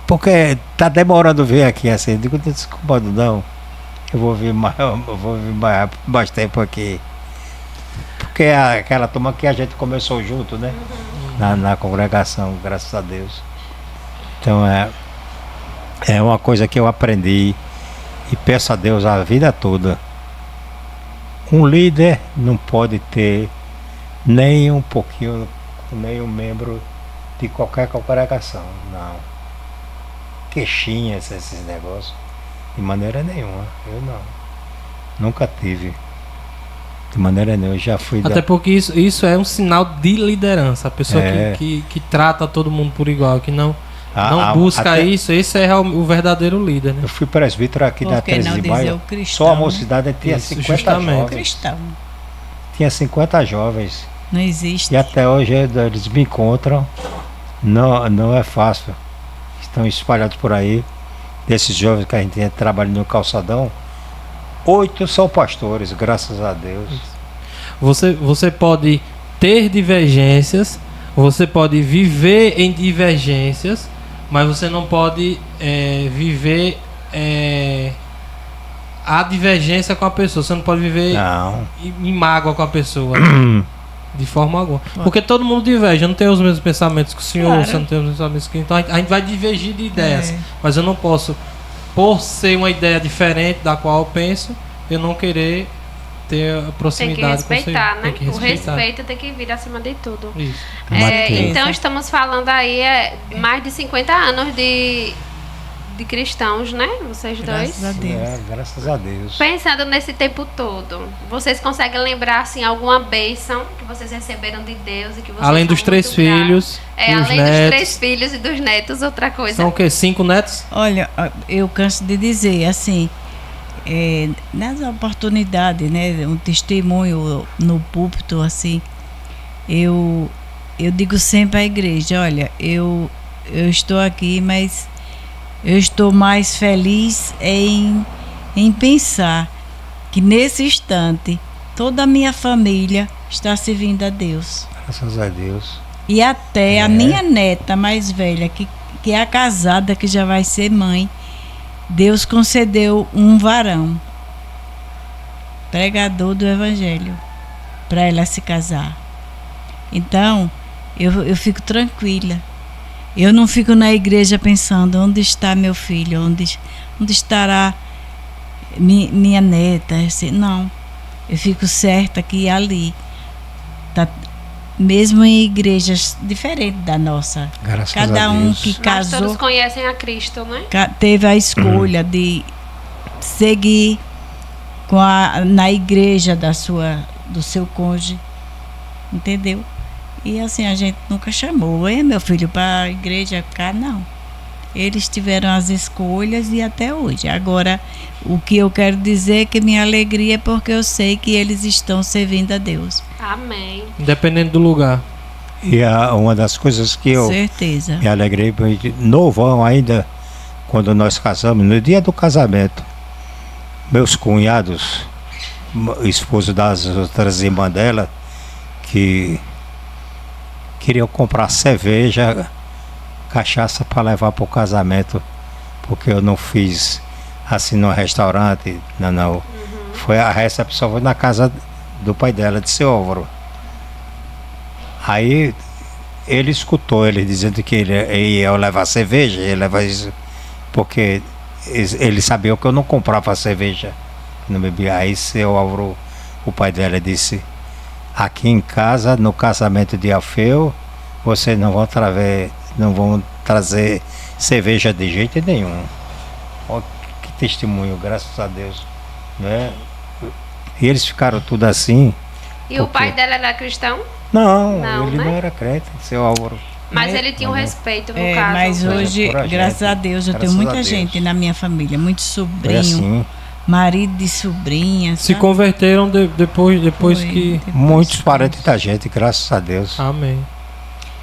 porque tá demorando ver aqui assim, eu digo, não se incomodo não. Eu vou vir mais tempo aqui. Porque aquela turma que a gente começou junto, né? Na congregação, graças a Deus. Então é uma coisa que eu aprendi e peço a Deus a vida toda. Um líder não pode ter nem um pouquinho, nem um membro de qualquer congregação, não. Queixinhas, esses negócios, de maneira nenhuma, eu não. Nunca tive. De maneira nenhuma, eu já fui... Até porque isso é um sinal de liderança, a pessoa que trata todo mundo por igual, que não busca isso, esse é o verdadeiro líder, né? Eu fui presbítero aqui na 13 de maio, só a mocidade tinha 50 jovens. Cristão. Tinha 50 jovens. Não existe. E até hoje eles me encontram, não é fácil. Estão espalhados por aí. Desses jovens que a gente trabalha no calçadão, 8 são pastores, graças a Deus. Você pode ter divergências, você pode viver em divergências, mas você não pode viver a divergência com a pessoa. Você não pode viver em mágoa com a pessoa. De forma alguma. Porque todo mundo diverge. Eu não tenho os mesmos pensamentos que o senhor, você não tem os mesmos pensamentos que... Então a gente vai divergir de ideias. Mas eu não posso, por ser uma ideia diferente da qual eu penso, eu não querer ter a proximidade com você. Né? Tem que respeitar. O respeito tem que vir acima de tudo. Isso. Então estamos falando aí mais de 50 anos de cristãos, né? Vocês dois. Graças a Deus. Graças a Deus. Pensando nesse tempo todo, vocês conseguem lembrar assim alguma bênção que vocês receberam de Deus e que vocês além dos 3 filhos, além dos 3 filhos e dos netos, outra coisa. São o quê? 5 netos? Olha, eu canso de dizer assim, nas oportunidades, né, um testemunho no púlpito assim, eu digo sempre à igreja, olha, eu estou aqui, mas eu estou mais feliz em pensar que nesse instante toda a minha família está servindo a Deus. Graças a Deus. E até a minha neta mais velha, que é a casada, que já vai ser mãe, Deus concedeu um varão, pregador do Evangelho, para ela se casar. Então, eu fico tranquila. Eu não fico na igreja pensando onde está meu filho, onde estará minha neta. Assim, não, eu fico certa que ali, mesmo em igrejas diferentes da nossa, graças cada a um Deus. que casou, mas todos conhecem a Cristo, né? Teve a escolha de seguir na igreja do seu cônjuge, entendeu? E assim, a gente nunca chamou, meu filho, para a igreja cá, não. Eles tiveram as escolhas e até hoje. Agora, o que eu quero dizer é que minha alegria é porque eu sei que eles estão servindo a Deus. Amém. Independente do lugar. E uma das coisas que eu me alegrei, novão ainda, quando nós casamos, no dia do casamento, meus cunhados, esposo das outras irmãs dela, que queriam comprar cerveja, cachaça para levar para o casamento, porque eu não fiz assim no restaurante, não. Uhum. A recepção foi na casa do pai dela, de Seu Álvaro. Aí ele escutou ele dizendo que ele ia levar cerveja, ia levar isso, porque ele sabia que eu não comprava cerveja, não bebia. Aí Seu Álvaro, o pai dela, disse: aqui em casa, no casamento de Alfeu, vocês não vão trazer cerveja de jeito nenhum. Olha que testemunho, graças a Deus, né? E eles ficaram tudo assim, E o pai dela era cristão? Não, ele né? não era crente, seu Álvaro. Mas ele tinha um respeito, no caso. Mas hoje, graças a Deus, eu tenho muita gente na minha família, muito sobrinho, assim. marido de sobrinha. Se converteram depois que... Muitos parentes da gente, graças a Deus. Amém.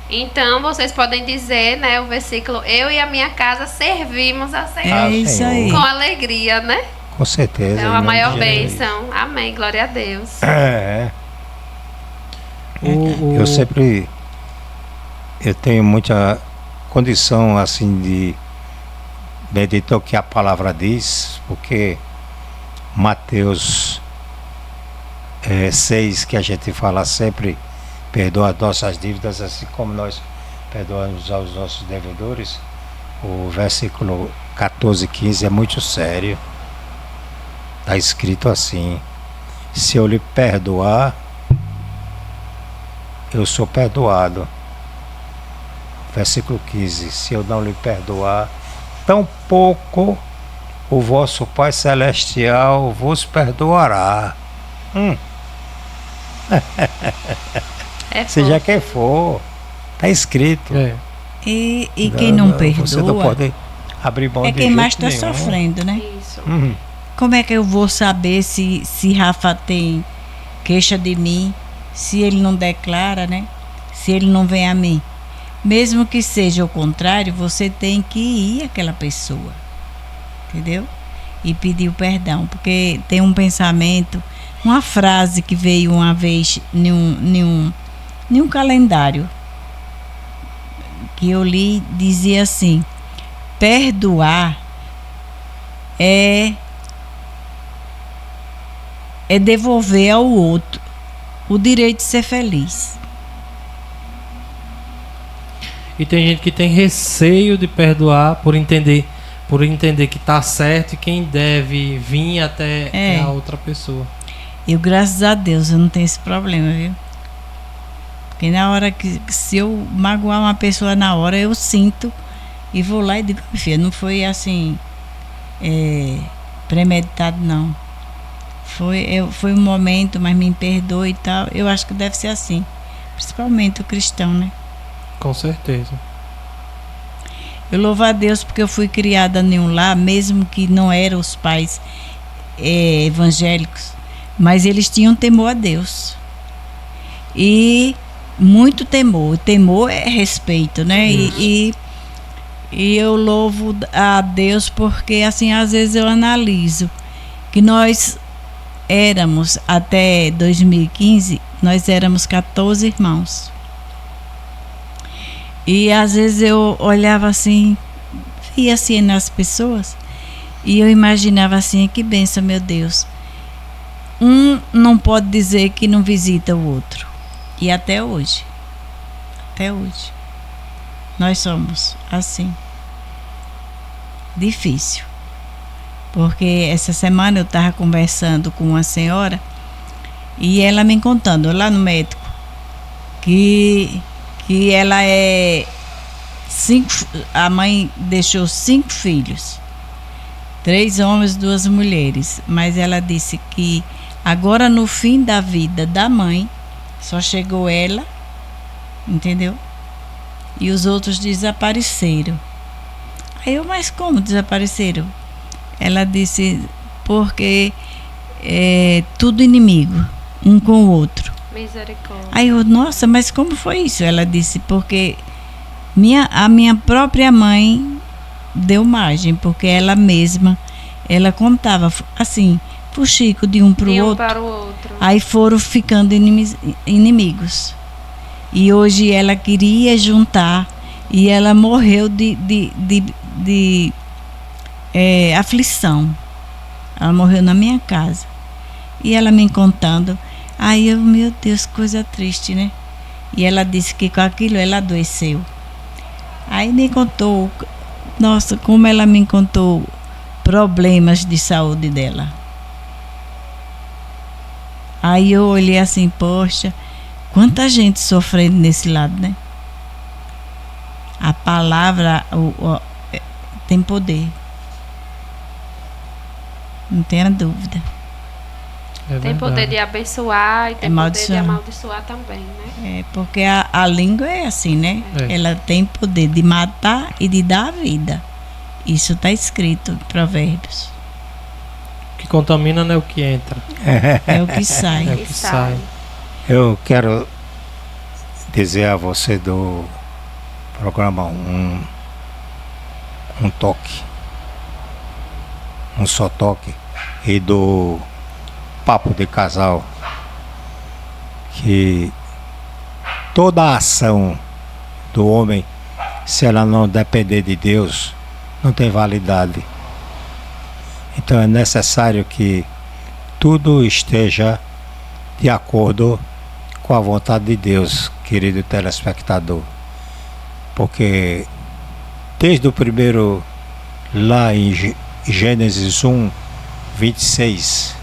Então, vocês podem dizer, né, o versículo, eu e a minha casa servimos a Senhor. É isso aí. Com alegria, né? Com certeza. É a maior bênção. Amém, glória a Deus. Eu tenho muita condição assim de meditar o que a palavra diz, porque Mateus 6, que a gente fala sempre, perdoa as nossas dívidas assim como nós perdoamos aos nossos devedores. O versículo 14 e 15 é muito sério. Está escrito assim: se eu lhe perdoar, eu sou perdoado. Versículo 15: se eu não lhe perdoar, tampouco o vosso Pai Celestial vos perdoará. Seja quem for, está escrito. E quem não perdoa, você não pode abrir mão é de quem mais jeito está nenhum. sofrendo, né? Isso. Como é que eu vou saber se Rafa tem queixa de mim, se ele não declara, né? Se ele não vem a mim? Mesmo que seja o contrário, você tem que ir àquela pessoa, entendeu? E pedir o perdão, porque tem um pensamento, uma frase que veio uma vez em um calendário que eu li, dizia assim: perdoar é devolver ao outro o direito de ser feliz. E tem gente que tem receio de perdoar por entender que tá certo e quem deve vir até é a outra pessoa. Eu, graças a Deus, eu não tenho esse problema, viu? Porque na hora que, se eu magoar uma pessoa na hora, eu sinto e vou lá e digo: filha, não foi assim premeditado, não. Foi um momento, mas me perdoe e tal. Eu acho que deve ser assim, principalmente o cristão, né? Com certeza. Eu louvo a Deus porque eu fui criada em um lar, mesmo que não eram os pais evangélicos, mas eles tinham temor a Deus. E muito temor. Temor é respeito, né? E eu louvo a Deus porque, assim, às vezes eu analiso que nós éramos, até 2015, nós éramos 14 irmãos. E às vezes eu olhava assim, via assim nas pessoas, e eu imaginava assim: que bênção, meu Deus. Um não pode dizer que não visita o outro. E até hoje, nós somos assim. Difícil. Porque essa semana eu estava conversando com uma senhora e ela me contando lá no médico que ela a mãe deixou 5 filhos, 3 homens, 2 mulheres, mas ela disse que agora no fim da vida da mãe só chegou ela, entendeu? E os outros desapareceram. Aí eu: mas como desapareceram? Ela disse: porque tudo inimigo, um com o outro. Misericórdia. Aí eu: nossa, mas como foi isso? Ela disse: porque a minha própria mãe deu margem, porque ela mesma, ela contava assim, fuxico de um para o outro. Aí foram ficando inimigos. E hoje ela queria juntar e ela morreu de aflição. Ela morreu na minha casa. E ela me contando. Aí eu: meu Deus, coisa triste, né? E ela disse que com aquilo ela adoeceu. Aí me contou, nossa, como ela me contou problemas de saúde dela. Aí eu olhei assim: poxa, quanta gente sofrendo nesse lado, né? A palavra tem poder. Não tenha dúvida. Tem poder de abençoar e tem poder de amaldiçoar também, né? Porque a língua é assim, né? Ela tem poder de matar e de dar vida. Isso está escrito em Provérbios. O que contamina não é o que entra. É o que sai. É o que sai. Eu quero dizer a você do programa um toque. Um só toque. E do Papo de Casal, que toda a ação do homem, se ela não depender de Deus, não tem validade. Então é necessário que tudo esteja de acordo com a vontade de Deus, querido telespectador. Porque desde o primeiro, lá em Gênesis 1, 26,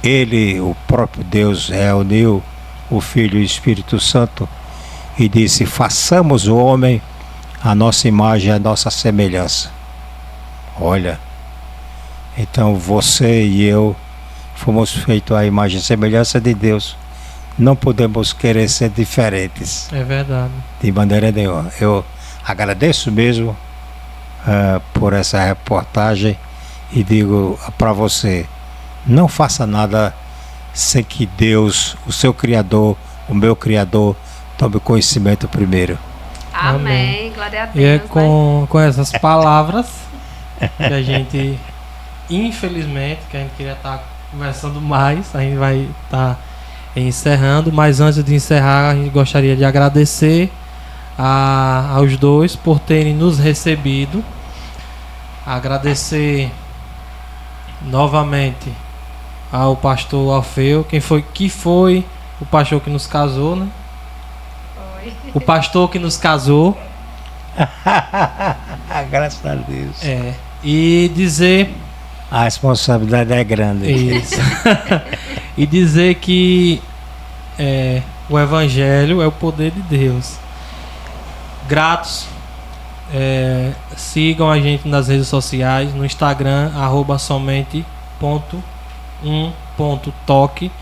ele, o próprio Deus, reuniu o Filho e o Espírito Santo e disse: façamos o homem a nossa imagem, a nossa semelhança. Olha, então você e eu fomos feitos à imagem e semelhança de Deus. Não podemos querer ser diferentes. É verdade. De maneira nenhuma. Eu agradeço mesmo por essa reportagem e digo para você: não faça nada sem que Deus, o seu Criador, o meu Criador, tome conhecimento primeiro. Amém. Glória a Deus. E é com essas palavras que a gente, infelizmente, que a gente queria estar conversando mais, a gente vai estar encerrando, mas antes de encerrar, a gente gostaria de agradecer aos dois por terem nos recebido, agradecer novamente ao pastor Alfeu, que foi o pastor que nos casou, né? Foi. O pastor que nos casou. Graças a Deus. E dizer... A responsabilidade é grande. Isso. E dizer que o Evangelho é o poder de Deus. Gratos. Sigam a gente nas redes sociais, no Instagram, @somente.1.toque.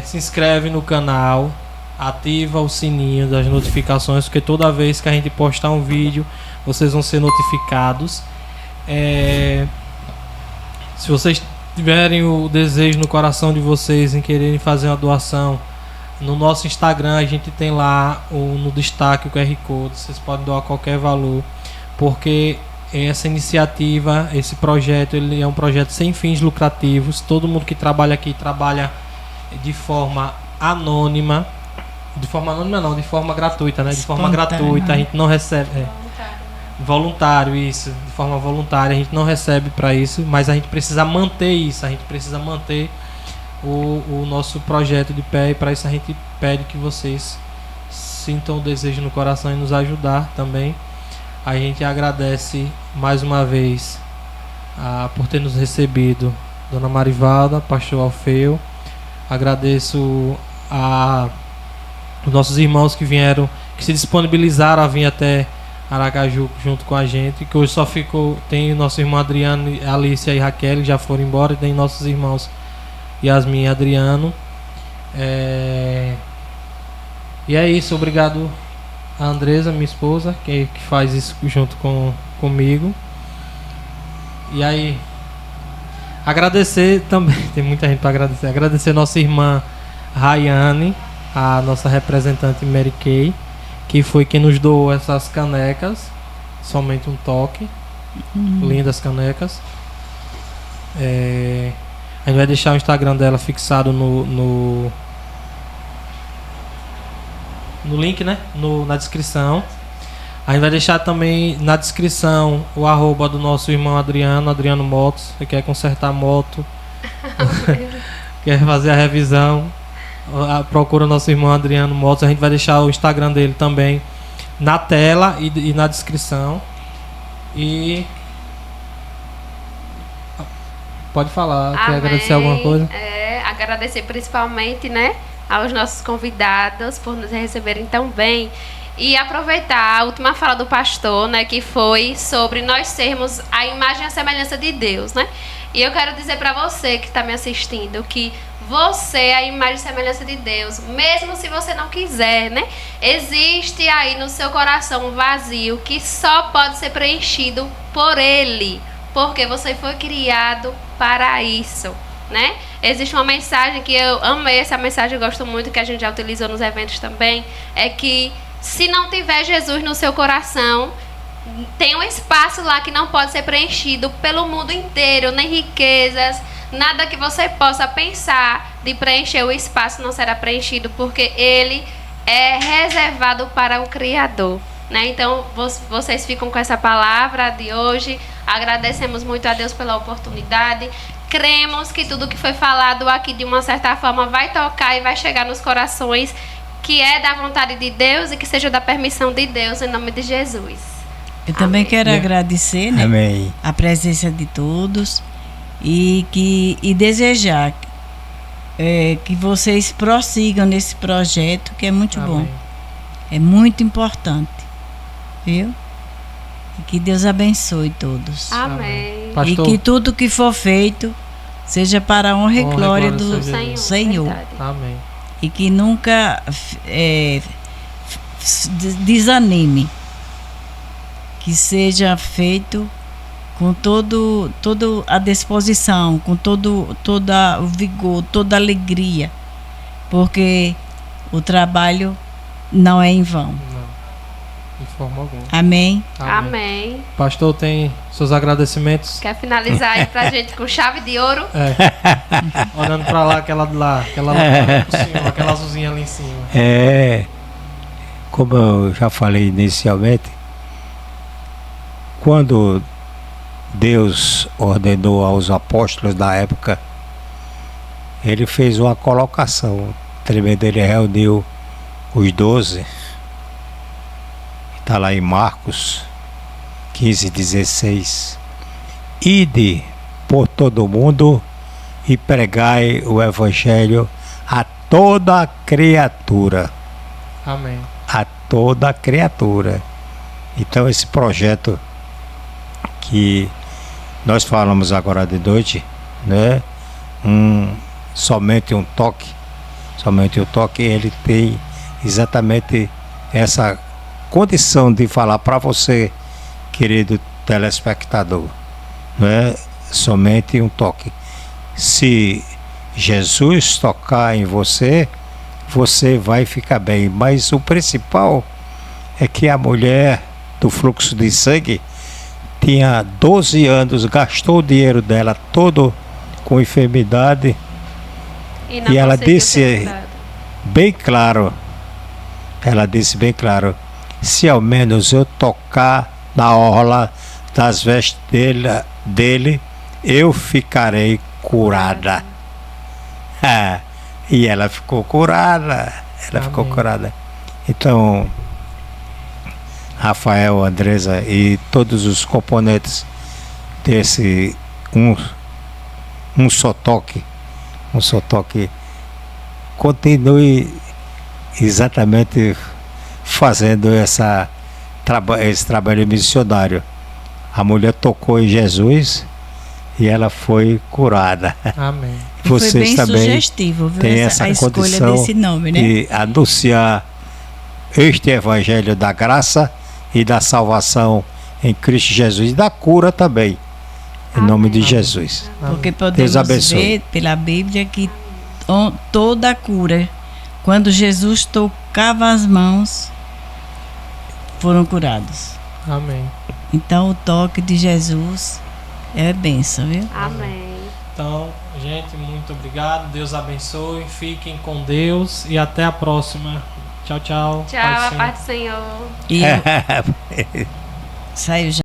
Se inscreve no canal, ativa o sininho das notificações, porque toda vez que a gente postar um vídeo, vocês vão ser notificados. Se vocês tiverem o desejo no coração de vocês em quererem fazer uma doação, no nosso Instagram a gente tem lá no destaque o QR Code. Vocês podem doar qualquer valor, porque essa iniciativa, esse projeto, ele é um projeto sem fins lucrativos. Todo mundo que trabalha aqui trabalha de forma anônima. De forma anônima não, de forma gratuita, né? De forma gratuita, a gente não recebe... Voluntário, isso, de forma voluntária, a gente não recebe para isso, mas a gente precisa manter isso, a gente precisa manter o nosso projeto de pé, e para isso a gente pede que vocês sintam o desejo no coração e nos ajudar também. A gente agradece mais uma vez por ter nos recebido Dona Marivalda, Pastor Alfeu. Agradeço os nossos irmãos que vieram, que se disponibilizaram a vir até Aracaju junto com a gente, que hoje só tem o nosso irmão Adriano, Alicia e Raquel, que já foram embora, e tem nossos irmãos Yasmin e Adriano. E é isso, obrigado a Andresa, minha esposa, que faz isso junto comigo. E aí, agradecer também, tem muita gente para agradecer nossa irmã Rayane, a nossa representante Mary Kay, que foi quem nos doou essas canecas, somente um toque. Lindas canecas. A gente vai deixar o Instagram dela fixado no link, né? Na descrição. A gente vai deixar também na descrição o @ do nosso irmão Adriano Motos. Você quer consertar moto, quer fazer a revisão, procura nosso irmão Adriano Motos. A gente vai deixar o Instagram dele também na tela e na descrição. E pode falar. Amém. Quer agradecer alguma coisa? Agradecer principalmente, né, aos nossos convidados por nos receberem tão bem. E aproveitar a última fala do pastor, né, que foi sobre nós sermos a imagem e a semelhança de Deus, né? E eu quero dizer para você que está me assistindo que você é a imagem e semelhança de Deus, mesmo se você não quiser, né? Existe aí no seu coração um vazio que só pode ser preenchido por Ele, porque você foi criado para isso, né? Existe uma mensagem que eu amei, essa mensagem eu gosto muito, que a gente já utilizou nos eventos também, é que se não tiver Jesus no seu coração, tem um espaço lá que não pode ser preenchido pelo mundo inteiro, nem riquezas, nada que você possa pensar de preencher o espaço não será preenchido, porque ele é reservado para o Criador, né? Então, vocês ficam com essa palavra de hoje. Agradecemos muito a Deus pela oportunidade. Cremos que tudo que foi falado aqui, de uma certa forma, vai tocar e vai chegar nos corações, que é da vontade de Deus e que seja da permissão de Deus, em nome de Jesus. Eu também quero agradecer, né, Amém. a presença de todos e desejar que vocês prossigam nesse projeto, que é muito bom. É muito importante, viu? E que Deus abençoe todos. Amém. E que tudo que for feito seja para a honra e glória do Senhor. Amém. E que nunca desanime. Que seja feito com toda a disposição, com todo o vigor, toda a alegria, porque o trabalho não é em vão. Não, de forma alguma. Amém? Amém. Pastor, tem seus agradecimentos? Quer finalizar aí pra gente com chave de ouro? Olhando pra lá, aquela lá por cima, aquela azulzinha ali em cima. Como eu já falei inicialmente, quando Deus ordenou aos apóstolos da época, ele fez uma colocação. Primeiro ele reuniu os 12. Está lá em Marcos 15:16. Ide por todo o mundo e pregai o evangelho a toda criatura. Amém. A toda criatura. Então esse projeto que nós falamos agora de noite, né? Somente um toque, ele tem exatamente essa condição de falar para você, querido telespectador, né? Somente um toque. Se Jesus tocar em você, você vai ficar bem. Mas o principal é que a mulher do fluxo de sangue tinha 12 anos, gastou o dinheiro dela todo com enfermidade, e ela disse bem claro, se ao menos eu tocar na orla das vestes dele, eu ficarei curada. E ela ficou curada, Então, Rafael, Andresa e todos os componentes desse um só toque, continue exatamente fazendo esse trabalho missionário. A mulher tocou em Jesus e ela foi curada. Amém. Vocês foi bem também sugestivo, viu? têm essa condição desse nome, né? de anunciar este evangelho da graça e da salvação em Cristo Jesus, e da cura também, em nome de Jesus. Porque podemos ver pela Bíblia que toda a cura, quando Jesus tocava as mãos, foram curados. Amém. Então o toque de Jesus é bênção, viu? Amém. Então, gente, muito obrigado. Deus abençoe. Fiquem com Deus e até a próxima. Tchau, tchau. Tchau, a paz do Senhor. E saiu já.